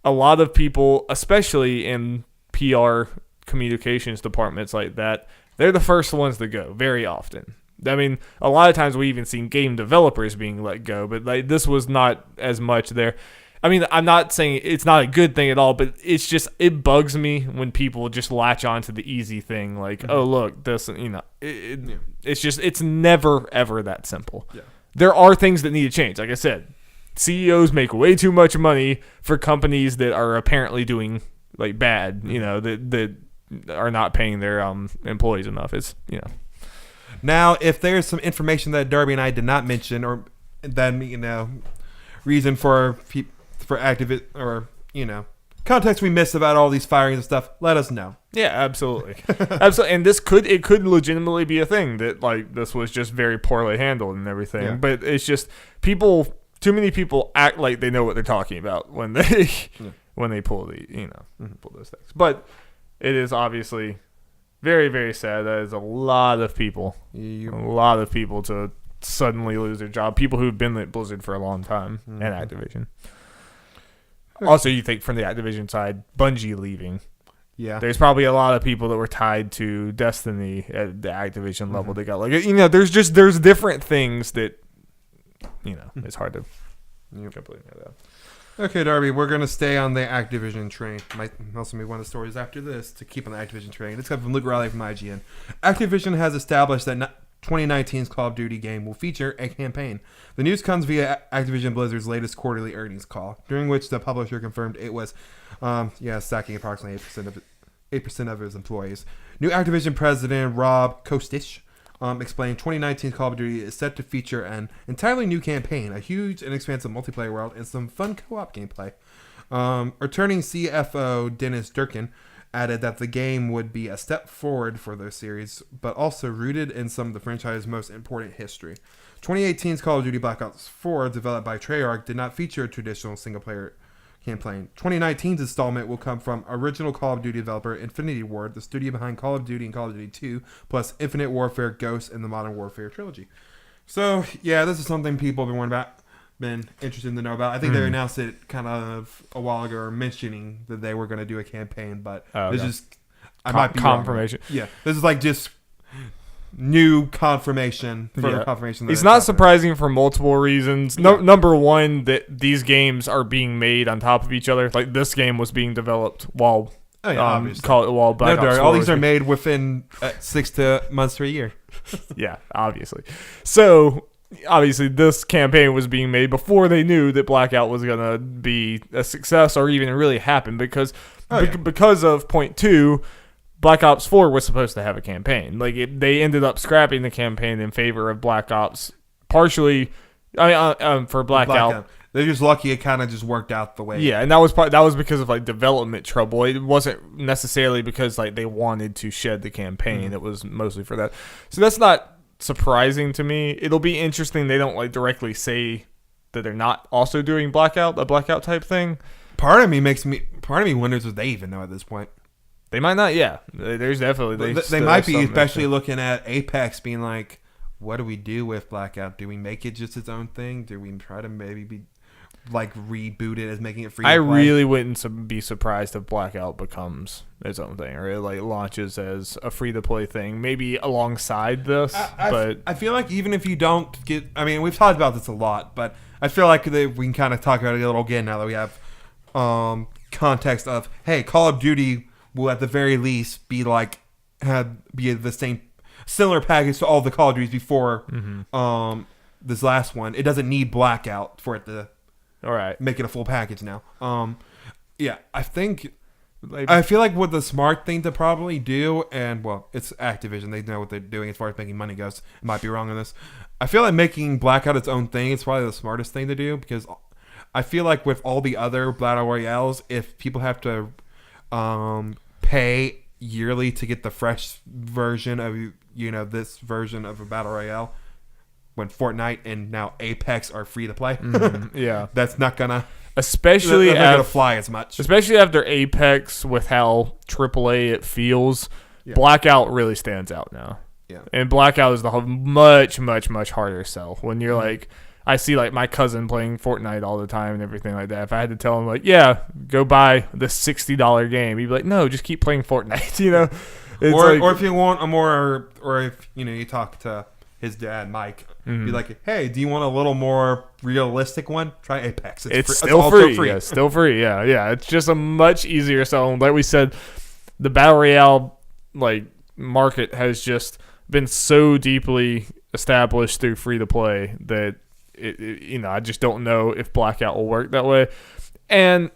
a lot of people, especially in PR communications departments like that, they're the first ones to go very often. I mean, a lot of times we even seen game developers being let go, but like this was not as much there. I mean, I'm not saying it's not a good thing at all, but it's just, it bugs me when people just latch on to the easy thing. Like, oh, look, this, it's just, it's never, ever that simple. Yeah. There are things that need to change. Like I said, CEOs make way too much money for companies that are apparently doing like bad, that are not paying their employees enough. It's, Now, if there's some information that Darby and I did not mention, or then, reason for activist or context we missed about all these firings and stuff, let us know. Yeah, absolutely. Absolutely. And it could legitimately be a thing that like this was just very poorly handled and everything. Yeah. But it's just too many people act like they know what they're talking about when they when they pull pull those things. But it is obviously very, very sad. That is a lot of people to suddenly lose their job. People who've been at Blizzard for a long time and Activision. Also, you think from the Activision side, Bungie leaving. Yeah. There's probably a lot of people that were tied to Destiny at the Activision level. They got there's different things that, it's hard to completely know that. Okay, Darby, we're going to stay on the Activision train. Might also be one of the stories after this to keep on the Activision train. It's coming from Luke Riley from IGN. Activision has established that 2019's Call of Duty game will feature a campaign. The news comes via Activision Blizzard's latest quarterly earnings call, during which the publisher confirmed it was sacking approximately 8% of its employees. New Activision president Rob Kostich explained 2019's Call of Duty is set to feature an entirely new campaign, a huge and expansive multiplayer world, and some fun co-op gameplay. Returning CFO Dennis Durkin added that the game would be a step forward for the series, but also rooted in some of the franchise's most important history. 2018's Call of Duty Black Ops 4, developed by Treyarch, did not feature a traditional single-player campaign. 2019's installment will come from original Call of Duty developer Infinity Ward, the studio behind Call of Duty and Call of Duty 2, plus Infinite Warfare, Ghosts, and the Modern Warfare trilogy. So, yeah, this is something people have been interested to know about. I think they announced it kind of a while ago, or mentioning that they were going to do a campaign, but this is might be confirmation. Wrong. Yeah, this is like just new confirmation. Further confirmation. It's not surprising for multiple reasons. Number one, that these games are being made on top of each other. Like this game was being developed while Black Ops 4 all these are made within 6 months to a year. Yeah, obviously. So obviously this campaign was being made before they knew that Blackout was going to be a success or even really happen, because of point 2, Black Ops 4 was supposed to have a campaign. They ended up scrapping the campaign in favor of Black Ops, partially for Blackout. They're just lucky it kind of just worked out the way. Yeah, and that was because of development trouble. It wasn't necessarily because they wanted to shed the campaign. It was mostly for that. So that's not surprising to me. It'll be interesting. They don't directly say that they're not also doing a blackout type thing. Part of me wonders if they even know at this point. They might not. Yeah, there's definitely they might be, especially looking at Apex being like, what do we do with Blackout? Do we make it just its own thing? Do we try to maybe reboot it as making it free to play? I really wouldn't be surprised if Blackout becomes its own thing, or it launches as a free to play thing, maybe alongside this. But I feel like even if you don't get, we've talked about this a lot, but I feel like we can kind of talk about it a little again now that we have context of, hey, Call of Duty will at the very least be the similar package to all the Call of Duties before this last one. It doesn't need Blackout for it to make it a full package now. I think I feel like what the smart thing to probably do, and well, it's Activision. They know what they're doing as far as making money goes. I might be wrong on this. I feel like making Blackout its own thing is probably the smartest thing to do, because I feel like with all the other Battle Royales, if people have to pay yearly to get the fresh version of this version of a Battle Royale, when Fortnite and now Apex are free to play, that's not gonna fly as much. Especially after Apex, with how AAA it feels, Blackout really stands out now. Yeah, and Blackout is the much, much, much harder sell. When you're like, I see like my cousin playing Fortnite all the time and everything like that. If I had to tell him like, go buy the $60 game, he'd be like, no, just keep playing Fortnite. Or if you want a more, or if you talk to his dad, Mike, be like, hey, do you want a little more realistic one? Try Apex. It's still free. Yeah, still free. Yeah. It's just a much easier sell. Like we said, the Battle Royale market has just been so deeply established through free to play that I just don't know if Blackout will work that way.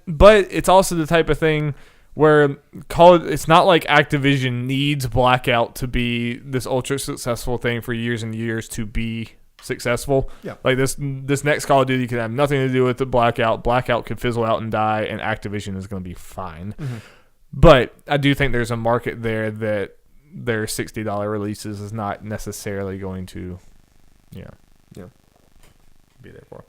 But it's also the type of thing where it's not like Activision needs Blackout to be this ultra successful thing for years and years to be successful. Yeah. Like this next Call of Duty could have nothing to do with the Blackout. Blackout could fizzle out and die, and Activision is going to be fine. Mm-hmm. But I do think there's a market there that their $60 releases is not necessarily going to be there for.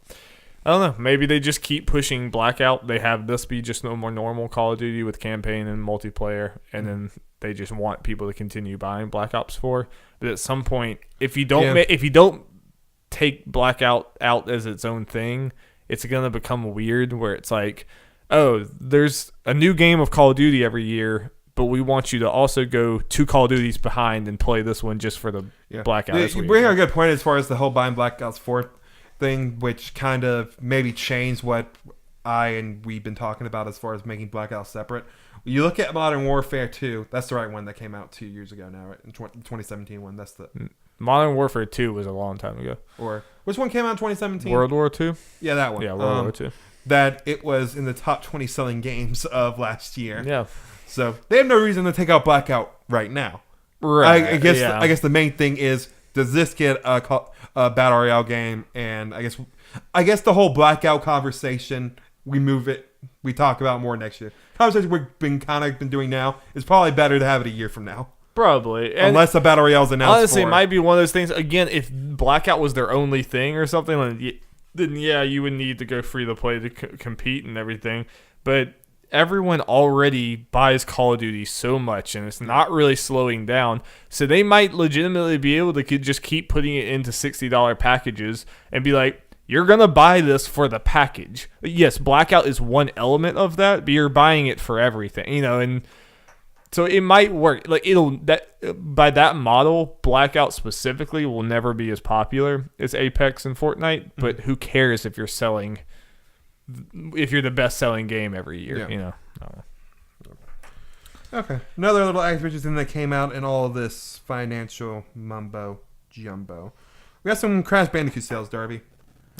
I don't know. Maybe they just keep pushing Blackout. They have this be just no more normal Call of Duty with campaign and multiplayer, and then they just want people to continue buying Black Ops 4. But at some point, if you don't take Blackout out as its own thing, it's gonna become weird. Where it's like, oh, there's a new game of Call of Duty every year, but we want you to also go 2 Call of Duties behind and play this one just for the Blackout. You bring a good point as far as the whole buying Black Ops 4 thing, which kind of maybe changed what we've been talking about as far as making Blackout separate. You look at Modern Warfare 2, that's the right one that came out 2 years ago now, right? In 2017 one. That's the Modern Warfare 2 was a long time ago. Or which one came out in 2017? World War 2? Yeah, that one. Yeah, World War 2. That it was in the top 20 selling games of last year. Yeah. So they have no reason to take out Blackout right now. Right. I guess the main thing is, does this get a Battle Royale game? And I guess the whole Blackout conversation, we talk about more next year. Conversation we've been doing now is probably better to have it a year from now. Probably. And unless the Battle Royale's announced. Honestly, it might be one of those things. Again, if Blackout was their only thing or something, then you would need to go free to play to compete and everything. But everyone already buys Call of Duty so much, and it's not really slowing down. So they might legitimately be able to just keep putting it into $60 packages and be like, you're going to buy this for the package. Yes, Blackout is one element of that, but you're buying it for everything, and so it might work. Like by that model, Blackout specifically will never be as popular as Apex and Fortnite, but who cares if you're the best selling game every year, I don't know. Okay. Another little Activision thing that came out in all of this financial mumbo jumbo. We got some Crash Bandicoot sales, Darby.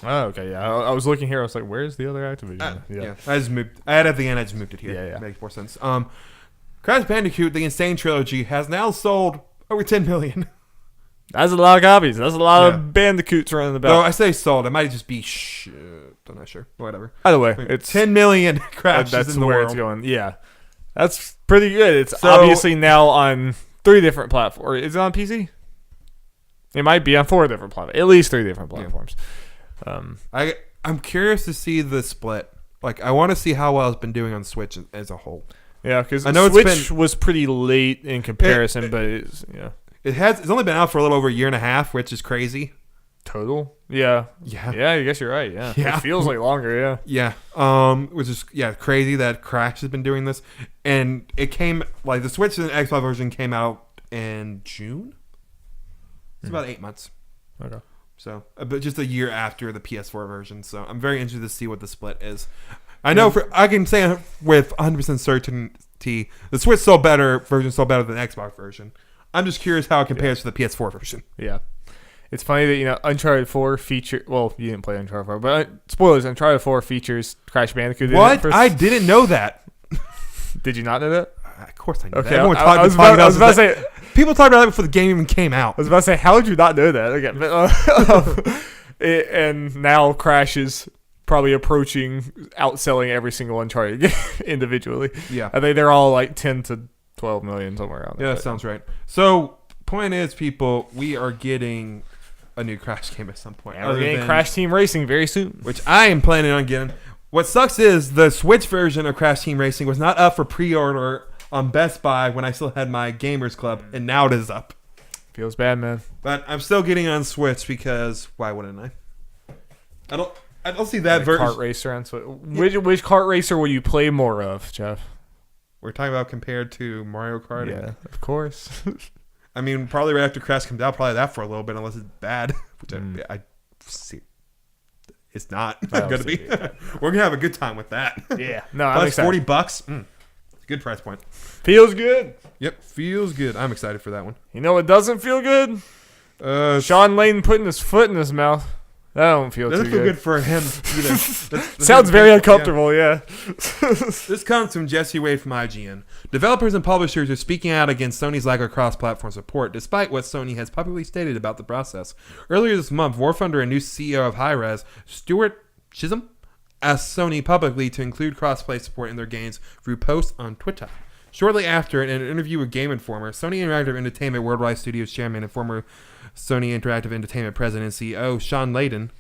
Oh, okay, yeah. I was looking here. I was like, where's the other Activision? Yeah. I just moved. I had it at the end. I just moved it here. Yeah. Makes more sense. Crash Bandicoot, the Insane Trilogy, has now sold over 10 million. That's a lot of copies. That's a lot of Bandicoots running about. No, I say sold. It might just be I'm not sure. Whatever. Either way, it's 10 million crashes that's in the where world. It's going. Yeah. That's pretty good. It's obviously now on 3 different platforms. Is it on PC? It might be on 4 different platforms. At least 3 different platforms. Yeah. I'm curious to see the split. I want to see how well it's been doing on Switch as a whole. Yeah, because Switch was pretty late in comparison, but it's It's only been out for a little over a year and a half, which is crazy. Total? Yeah. I guess you're right. Yeah. It feels like longer. Yeah. Which is crazy that Crash has been doing this, and it came the Switch and Xbox version came out in June. It's about 8 months. Okay. So, but just a year after the PS4 version. So I'm very interested to see what the split is. I can say with 100% certainty the Switch version is still better than the Xbox version. I'm just curious how it compares to the PS4 version. Yeah. It's funny that, Uncharted 4 feature... Well, you didn't play Uncharted 4, but spoilers, Uncharted 4 features Crash Bandicoot. What? I didn't know that. Did you not know that? Of course I knew Okay, that. Everyone I was about to say... People talked about that before the game even came out. I was about to say, how would you not know that? Okay, but, and now Crash is probably approaching outselling every single Uncharted game individually. Yeah. I think they're all like 10 to 12 million, somewhere around there. Yeah, that sounds right. So, point is, people, we are getting a new Crash game at some point. Yeah, we're getting Crash Team Racing very soon. Which I am planning on getting. What sucks is the Switch version of Crash Team Racing was not up for pre-order on Best Buy when I still had my Gamers Club, and now it is up. Feels bad, man. But I'm still getting on Switch because why wouldn't I? I don't see that version. Kart racer on Switch. Which kart racer will you play more of, Jeff? We're talking about compared to Mario Kart. Yeah, of course. I mean, probably right after Crash comes out, probably that for a little bit, unless it's bad, which I see. It's not going to be. We're going to have a good time with that. Yeah. No, I'm excited. $40. Good price point. Feels good. Yep, feels good. I'm excited for that one. You know what doesn't feel good? Shawn Layden putting his foot in his mouth. That don't feel too good. Doesn't feel good for him either. Sounds very uncomfortable, yeah. This comes from Jesse Wade from IGN. Developers and publishers are speaking out against Sony's lack of cross-platform support, despite what Sony has publicly stated about the process. Earlier this month, War Thunder and new CEO of Hi-Rez, Stuart Chisholm, asked Sony publicly to include cross-play support in their games through posts on Twitter. Shortly after, in an interview with Game Informer, Sony Interactive Entertainment Worldwide Studios chairman and former Sony Interactive Entertainment president and CEO Shawn Layden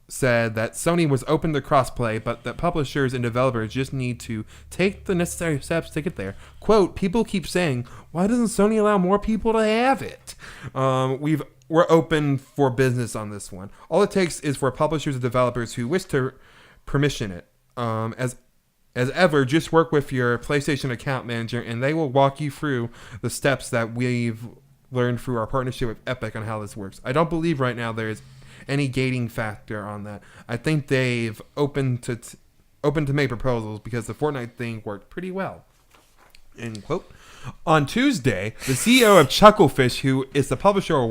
said that Sony was open to crossplay, but that publishers and developers just need to take the necessary steps to get there. Quote, people keep saying, why doesn't Sony allow more people to have it? We're open for business on this one. All it takes is for publishers and developers who wish to permission it. As ever, just work with your PlayStation account manager and they will walk you through the steps that we've learned through our partnership with Epic on how this works. I don't believe right now there is any gating factor on that. I think they've open to make proposals because the Fortnite thing worked pretty well. End quote. On Tuesday, the CEO of Chucklefish, who is the publisher of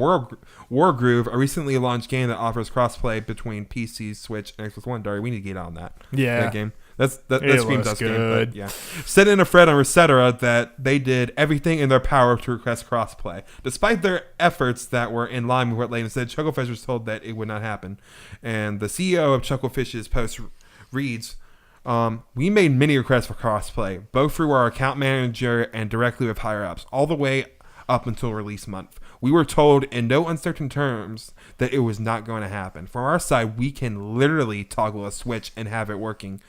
Wargroove, a recently launched game that offers crossplay between PC, Switch, and Xbox One. Darby, we need to get on that. Yeah. That game. That screams us good. Game. Yeah. Said in a thread on Resetera that they did everything in their power to request crossplay. Despite their efforts that were in line with what Layden said, Chucklefish was told that it would not happen. And the CEO of Chucklefish's post reads, we made many requests for crossplay, both through our account manager and directly with higher-ups, all the way up until release month. We were told in no uncertain terms that it was not going to happen. From our side, we can literally toggle a switch and have it working.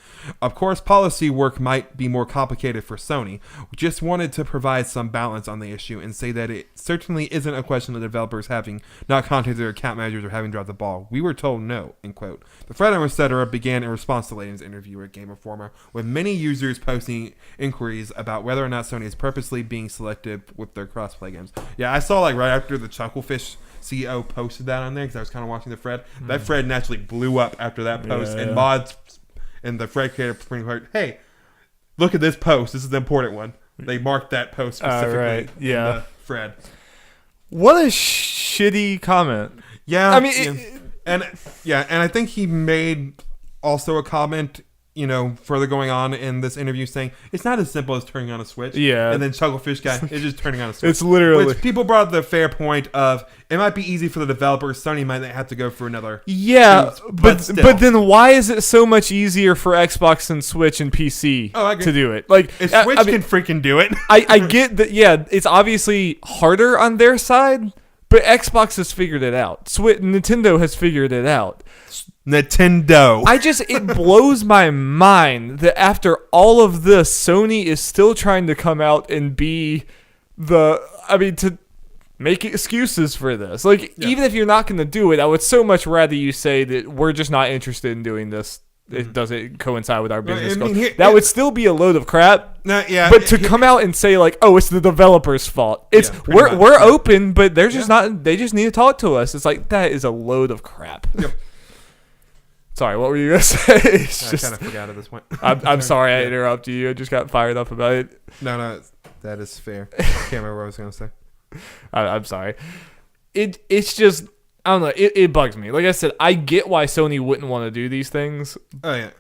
Of course, policy work might be more complicated for Sony. We just wanted to provide some balance on the issue and say that it certainly isn't a question of developers having not contacted their account managers or having dropped the ball. We were told no, end quote. The thread on Resetera began in response to Layden's interview with Game Informer, with many users posting inquiries about whether or not Sony is purposely being selective with their crossplay games. Yeah, I saw right after the Chucklefish CEO posted that on there because I was kind of watching the thread. That thread naturally blew up after that post, and mods and the thread creator pointing out, hey, look at this post. This is the important one. They marked that post specifically in the thread. What a shitty comment. Yeah, I mean, and I think he made also a comment, further going on in this interview saying it's not as simple as turning on a switch. Yeah. And then Chucklefish guy is just turning on a switch. It's literally. Which people brought up the fair point of it might be easy for the developers. Sony might have to go for another. Yeah, but then why is it so much easier for Xbox and Switch and PC to do it? Like, if Switch can freaking do it. I get that. Yeah, it's obviously harder on their side, but Xbox has figured it out. Nintendo has figured it out. Nintendo. It blows my mind that after all of this, Sony is still trying to come out and be to make excuses for this. Even if you're not going to do it, I would so much rather you say that we're just not interested in doing this. It doesn't coincide with our business goals. That would still be a load of crap. But to come out and say it's the developer's fault. It's we're open, but they're just not. They just need to talk to us. It's that is a load of crap. Yep. Sorry, what were you gonna say? I kind of forgot at this point. I'm sorry I interrupted you. I just got fired up about it. No, that is fair. I can't remember what I was gonna say. I'm sorry. It's just, I don't know. It bugs me. Like I said, I get why Sony wouldn't want to do these things. Oh yeah.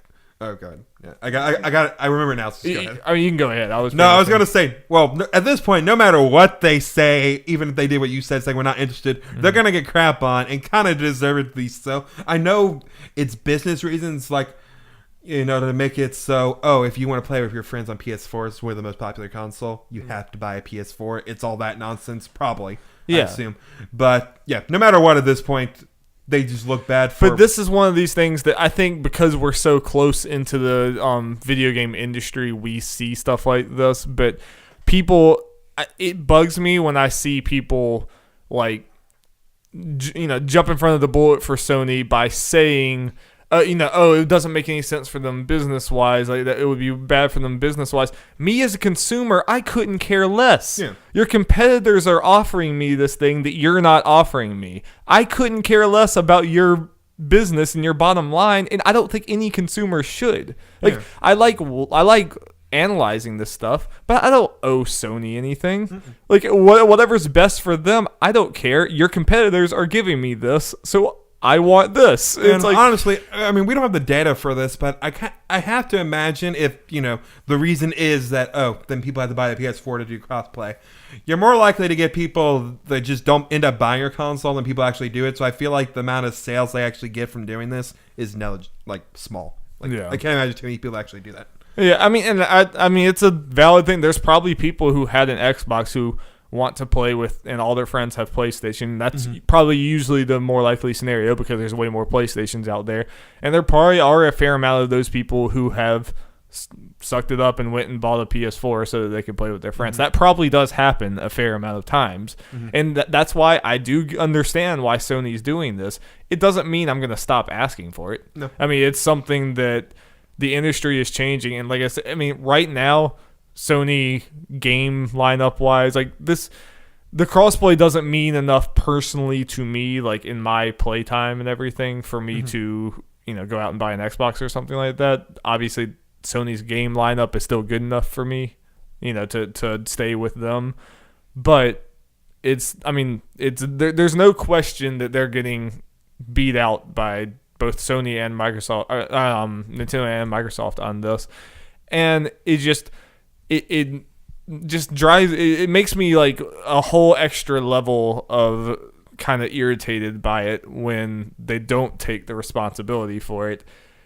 Oh god. Yeah. I remember now. So go ahead. I mean, you can go ahead. I was gonna say. Well, at this point, no matter what they say, even if they did what you said, saying we're not interested, they're gonna get crap on and kind of deservedly so. I know it's business reasons, like, you know, to make it so. Oh, if you want to play with your friends on PS4s, we're the most popular console. You have to buy a PS4. It's all that nonsense, probably. Yeah. I assume. But yeah, no matter what, at this point, they just look bad for... But this is one of these things that I think because we're so close into the video game industry, we see stuff like this. But people... It bugs me when I see people, like, jump in front of the bullet for Sony by saying... it doesn't make any sense for them business-wise. Like that, it would be bad for them business-wise. Me as a consumer, I couldn't care less. Yeah. Your competitors are offering me this thing that you're not offering me. I couldn't care less about your business and your bottom line, and I don't think any consumer should. Like, yeah. I like analyzing this stuff, but I don't owe Sony anything. Mm-mm. Like, whatever's best for them, I don't care. Your competitors are giving me this, so I want this. And like, honestly, I mean, we don't have the data for this, but I have to imagine if, the reason is that, then people have to buy the PS4 to do crossplay. You're more likely to get people that just don't end up buying your console than people actually do it. So I feel like the amount of sales they actually get from doing this is small. I can't imagine too many people actually do that. Yeah, I mean, it's a valid thing. There's probably people who had an Xbox who want to play with, and all their friends have PlayStation. That's probably usually the more likely scenario because there's way more PlayStations out there. And there probably are a fair amount of those people who have sucked it up and went and bought a PS4 so that they could play with their friends. That probably does happen a fair amount of times. And that's why I do understand why Sony's doing this. It doesn't mean I'm going to stop asking for it. No. I mean, it's something that the industry is changing. And like I said, I mean, right now, Sony game lineup wise, like this, the crossplay doesn't mean enough personally to me, like in my playtime and everything, for me to go out and buy an Xbox or something like that. Obviously, Sony's game lineup is still good enough for me, to stay with them. But there's no question that they're getting beat out by both Sony and Microsoft, Nintendo and Microsoft on this, and it just drives, it makes me like a whole extra level of kind of irritated by it when they don't take the responsibility for it.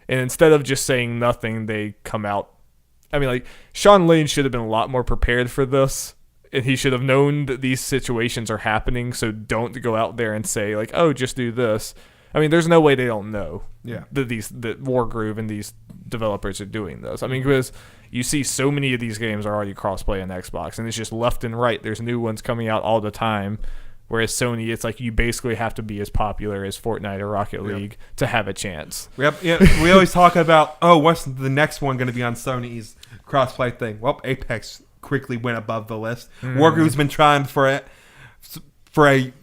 And instead of just saying nothing, they come out. I mean, like, Shawn Layden should have been a lot more prepared for this. And he should have known that these situations are happening. So don't go out there and say, like, oh, just do this. I mean, there's no way they don't know that that Wargroove and these developers are doing this. I mean, because you see so many of these games are already crossplay on Xbox, and it's just left and right. There's new ones coming out all the time. Whereas Sony, it's like you basically have to be as popular as Fortnite or Rocket League to have a chance. Yep. Yeah, we always talk about, what's the next one going to be on Sony's crossplay thing? Well, Apex quickly went above the list. Wargroove's been trying for it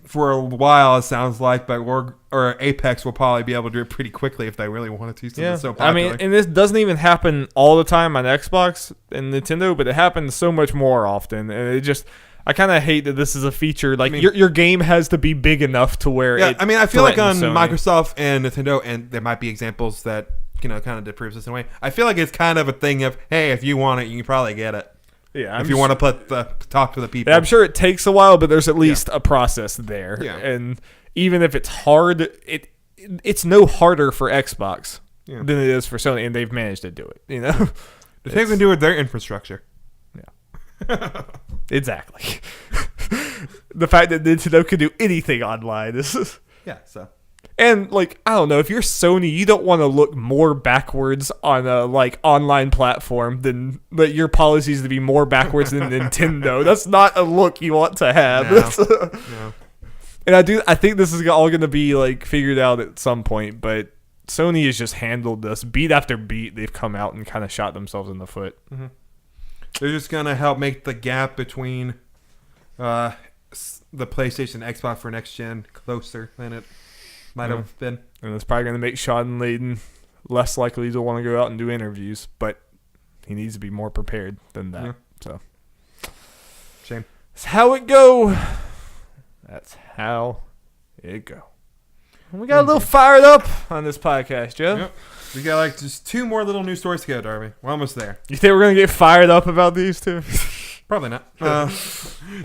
for a while, it sounds like, but Apex will probably be able to do it pretty quickly if they really wanted to. Since it's so popular. I mean, and this doesn't even happen all the time on Xbox and Nintendo, but it happens so much more often, and it just. I kind of hate that this is a feature. Like, your game has to be big enough to where it. I mean, I feel like on Sony. Microsoft and Nintendo, and there might be examples that kind of disproves this in a way. I feel like it's kind of a thing of, hey, if you want it, you can probably get it. Yeah, if you want to talk to the people. Yeah, I'm sure it takes a while, but there's at least a process there. Yeah. And even if it's hard, it's no harder for Xbox than it is for Sony, and they've managed to do it. The thing can do with their infrastructure. Yeah. Exactly. The fact that Nintendo could do anything online is so. And like, I don't know, if you're Sony, you don't want to look more backwards on a like online platform than your policies to be more backwards than Nintendo. That's not a look you want to have. No. And I think this is all going to be like figured out at some point, but Sony has just handled this beat after beat. They've come out and kind of shot themselves in the foot. Mm-hmm. They're just going to help make the gap between the PlayStation and Xbox for next gen closer than it might have been. And it's probably going to make Shawn Layden less likely to want to go out and do interviews, but he needs to be more prepared than that. So, shame. It's how it go. That's how it go. And we got a little fired up on this podcast, Joe. Yep. We got like just 2 more little news stories to go, Darby. We're almost there. You think we're going to get fired up about these two? Probably not.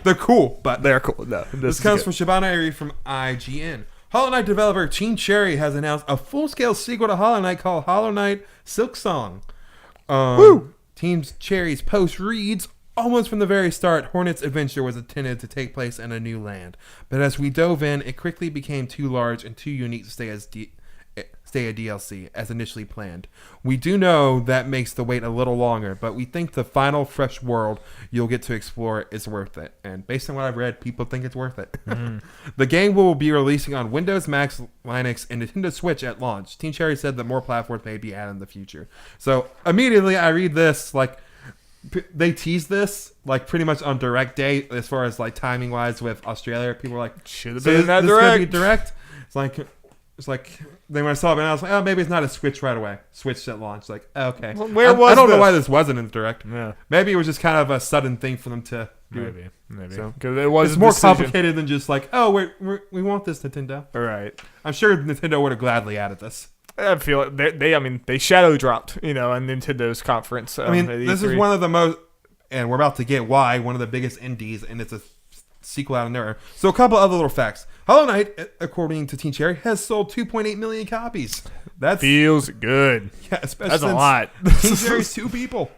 They're cool, but they're cool. No, this comes from Shabana Ari from IGN. Hollow Knight developer Team Cherry has announced a full-scale sequel to Hollow Knight called Hollow Knight Silksong. Woo! Team Cherry's post reads, almost from the very start, Hornet's adventure was intended to take place in a new land. But as we dove in, it quickly became too large and too unique to stay a DLC as initially planned. We do know that makes the wait a little longer, but we think the final fresh world you'll get to explore is worth it. And based on what I've read, people think it's worth it. The game will be releasing on Windows, Mac, Linux, and Nintendo Switch at launch. Team Cherry said that more platforms may be added in the future. So immediately I read this, like, they teased this like pretty much on direct day as far as like timing wise with Australia. People were like, should have been that direct. It's like then when I saw it, and I was like, oh, maybe it's not a Switch right away. Switch at launch. Like, okay. Well, I don't know why this wasn't in direct. Yeah. Maybe it was just kind of a sudden thing for them to do. Maybe. So, because it was it's more complicated than just like, oh, we want this, Nintendo. All right. I'm sure Nintendo would have gladly added this. I feel like they shadow dropped, on Nintendo's conference. This is one of the most, and we're about to get why, one of the biggest indies, and it's a sequel out of nowhere. So a couple other little facts. Hollow Knight, according to Team Cherry, has sold 2.8 million copies. That feels good. Yeah, especially that's a lot. Team Cherry's 2 people.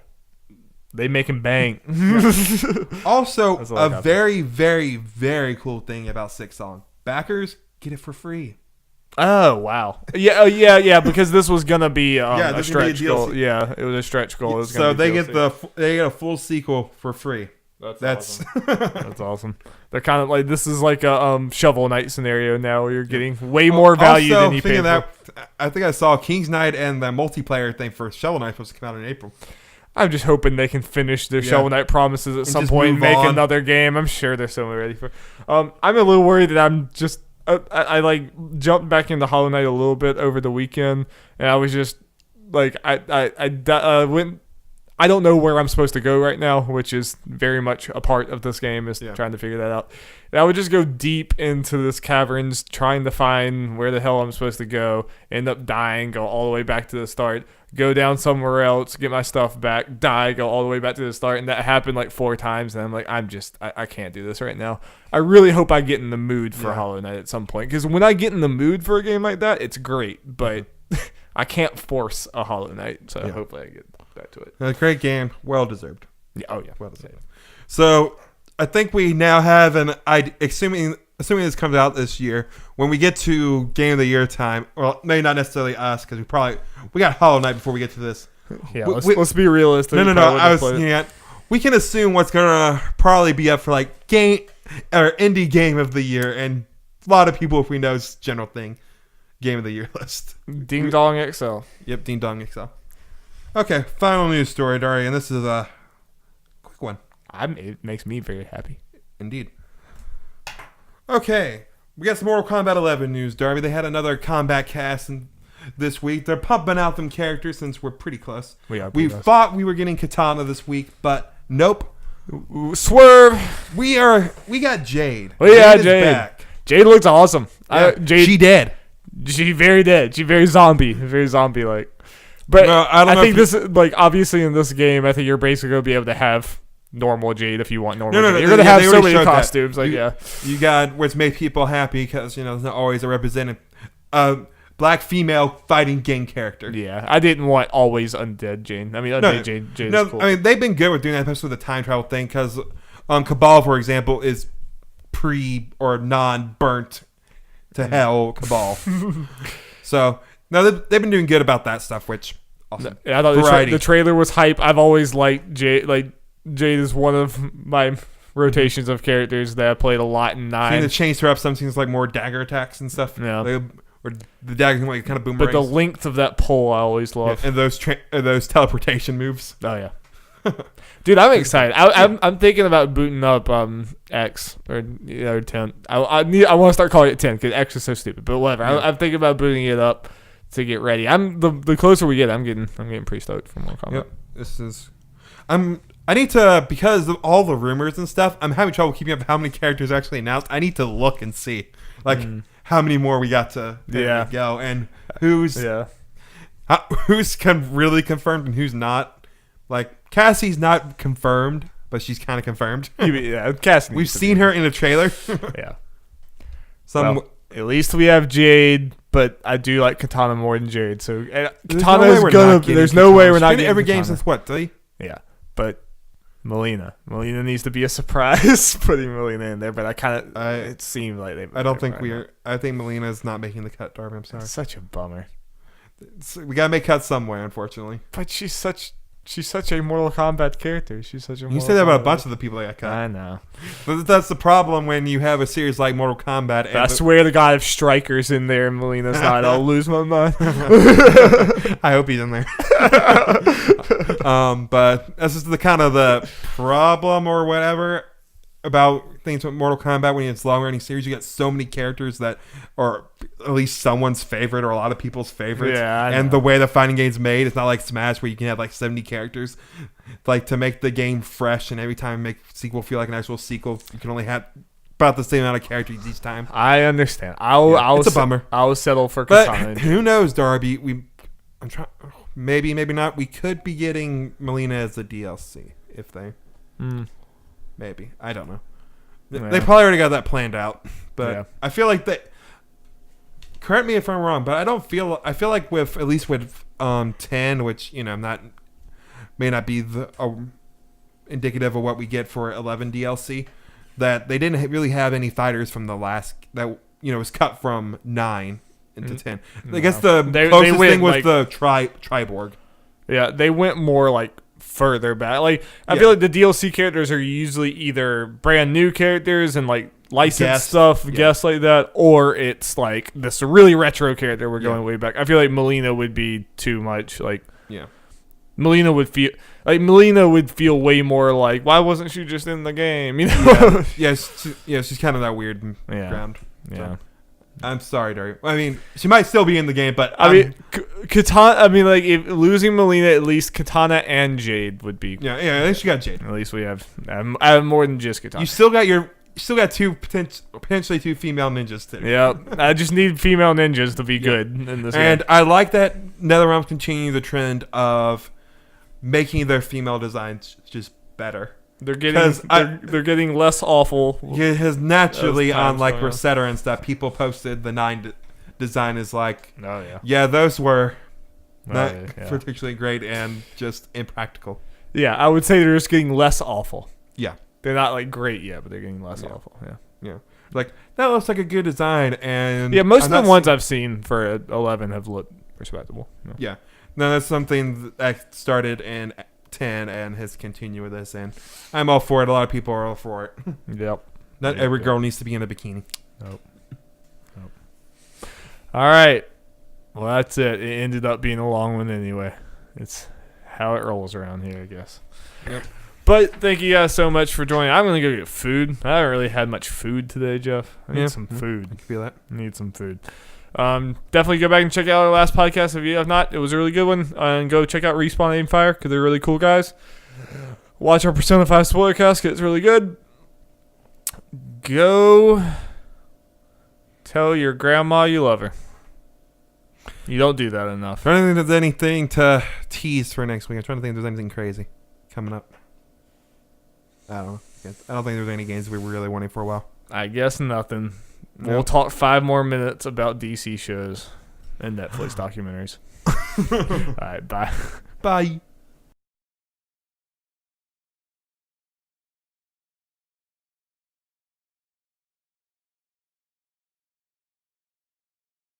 They make him bang. Also, a very, very, very cool thing about Silksong. Backers get it for free. Oh wow! Yeah. Because this was gonna be a stretch be a goal. Yeah, it was a stretch goal. So they get a full sequel for free. That's awesome. That's awesome. They're kind of like, this is like a Shovel Knight scenario now, where you're getting way more value than you paid for. I think I saw King's Knight and the multiplayer thing for Shovel Knight supposed to come out in April. I'm just hoping they can finish their Shovel Knight promises at some point and make another game. I'm sure they're so ready for. I'm a little worried that I'm just. I like jumped back into Hollow Knight a little bit over the weekend, and I was just like, I went. I don't know where I'm supposed to go right now, which is very much a part of this game, is trying to figure that out. And I would just go deep into this caverns, trying to find where the hell I'm supposed to go, end up dying, go all the way back to the start, go down somewhere else, get my stuff back, die, go all the way back to the start. And that happened like 4 times, and I'm like, I can't do this right now. I really hope I get in the mood for Hollow Knight at some point, because when I get in the mood for a game like that, it's great, but I can't force a Hollow Knight, so hopefully I get back to it. A great game, well deserved. Yeah, oh yeah, well deserved. So I think we now have an idea, assuming this comes out this year, when we get to Game of the Year time. Well, maybe not necessarily us, because we got Hollow Knight before we get to this. Yeah, let's be realistic. No. We can assume what's gonna probably be up for like game or indie Game of the Year, and a lot of people, if we know, it's general thing. Game of the Year list. Ding Dong XL. Yep, Ding Dong XL. Okay, final news story, Darby, and this is a quick one. It makes me very happy. Indeed. Okay, we got some Mortal Kombat 11 news, Darby. They had another combat cast this week. They're pumping out them characters since we're pretty close. We thought we were getting Katana this week, but nope. Swerve. We got Jade. Oh yeah, Jade. Back. Jade looks awesome. Yeah, she dead. She very dead. She very zombie like. But no, I think this is like, obviously in this game, I think you're basically gonna be able to have normal Jade if you want normal Jade. You're gonna have so many costumes. Like you got what's made people happy, because there's not always a representative black female fighting gang character. Yeah, I didn't want always undead Jade. I mean, Jade is cool. I mean, they've been good with doing that, especially with the time travel thing, because Cabal, for example, is pre or non-burnt to hell Cabal. So no, they've been doing good about that stuff, which awesome. I thought the trailer was hype. I've always liked Jade. Like, Jade is one of my rotations of characters that I played a lot in 9. They changed her up. Some things like more dagger attacks and stuff. Yeah. Or the dagger can like kind of boomerangs. But the length of that pole I always love. Yeah, and those teleportation moves. Oh yeah. Dude, I'm excited. I'm thinking about booting up X or 10. I want to start calling it 10 because X is so stupid. But whatever. Yeah. I'm thinking about booting it up to get ready. The closer we get, I'm getting pretty stoked for Mortal Kombat. Yep. This is I need to, because of all the rumors and stuff, I'm having trouble keeping up with how many characters are actually announced. I need to look and see, like, how many more we got to go, and who's really confirmed and who's not. Like, Cassie's not confirmed, but she's kind of confirmed. Yeah, Cassie. We've seen her in a trailer. Yeah. At least we have Jade, but I do like Katana more than Jade. So Katana is gonna. There's no way we're not getting every Katana. game since what? 3? Yeah, but Melina needs to be a surprise. Putting Melina in there, but it seemed like they. I don't think I think Melina's not making the cut, Darby. I'm sorry. It's such a bummer. We gotta make cuts somewhere, unfortunately. But she's such a Mortal Kombat character. You say that about a bunch of the people that got cut. I know. But that's the problem when you have a series like Mortal Kombat. And I swear to God, if Striker's in there and Melina's not, I'll lose my mind. I hope he's in there. But that's just the kind of the problem or whatever about things with Mortal Kombat when it's long-running series. You get so many characters that are at least someone's favorite or a lot of people's favorites. Yeah, and the way the fighting game's made, it's not like Smash where you can have like 70 characters. Like, to make the game fresh and every time make sequel feel like an actual sequel, you can only have about the same amount of characters each time. I understand. It's a bummer. I will settle for Katana. But who knows, Darby? I'm trying. Maybe not. We could be getting Melina as the DLC if they. Maybe. I don't know. Yeah. They probably already got that planned out. But yeah. I feel like that. Correct me if I'm wrong, but I feel like with 10, which may not be the indicative of what we get for 11 DLC, that they didn't really have any fighters from the last that was cut from 9 into 10. I guess the closest thing was the Triborg. Yeah, they went more like further back. Like, I feel like the DLC characters are usually either brand new characters and like licensed stuff, guests like that, or it's like this really retro character we're going way back. I feel like Melina would be too much. Like, Melina would feel way more like, why wasn't she just in the game? She's kind of that weird ground. Yeah. I'm sorry, Darby. I mean, she might still be in the game, but Katana. I mean, like, if losing Melina, at least Katana and Jade would be. Yeah. At least you got Jade. At least we have more than just Katana. You still got two potentially two female ninjas too. Yeah, I just need female ninjas to be good in this game. And I like that NetherRealm continue the trend of making their female designs just better. They're getting less awful. It has naturally on like Rosetta and stuff. People posted the 9 design is like, those were not particularly great and just impractical. Yeah, I would say they're just getting less awful. Yeah, they're not like great yet, but they're getting less awful. Yeah. Like, that looks like a good design, and most of the ones I've seen for 11 have looked respectable. Yeah, no, that's something that started in 10 and has continued with this, and I'm all for it. A lot of people are all for it. Yep. Not every girl needs to be in a bikini. Nope. All right. Well, that's it. It ended up being a long one anyway. It's how it rolls around here, I guess. Yep. But thank you guys so much for joining. I'm going to go get food. I haven't really had much food today, Jeff. I need some food. I can feel that. I need some food. Definitely go back and check out our last podcast if you have not. It was a really good one. And go check out Respawn Aim Fire because they're really cool guys. Watch our Persona 5 Spoilercast because it's really good. Go tell your grandma you love her. You don't do that enough. I don't think there's anything to tease for next week. I'm trying to think if there's anything crazy coming up. I don't know. I don't think there's any games we were really wanting for a while. I guess nothing. We'll talk 5 more minutes about DC shows and Netflix documentaries. All right, bye. Bye.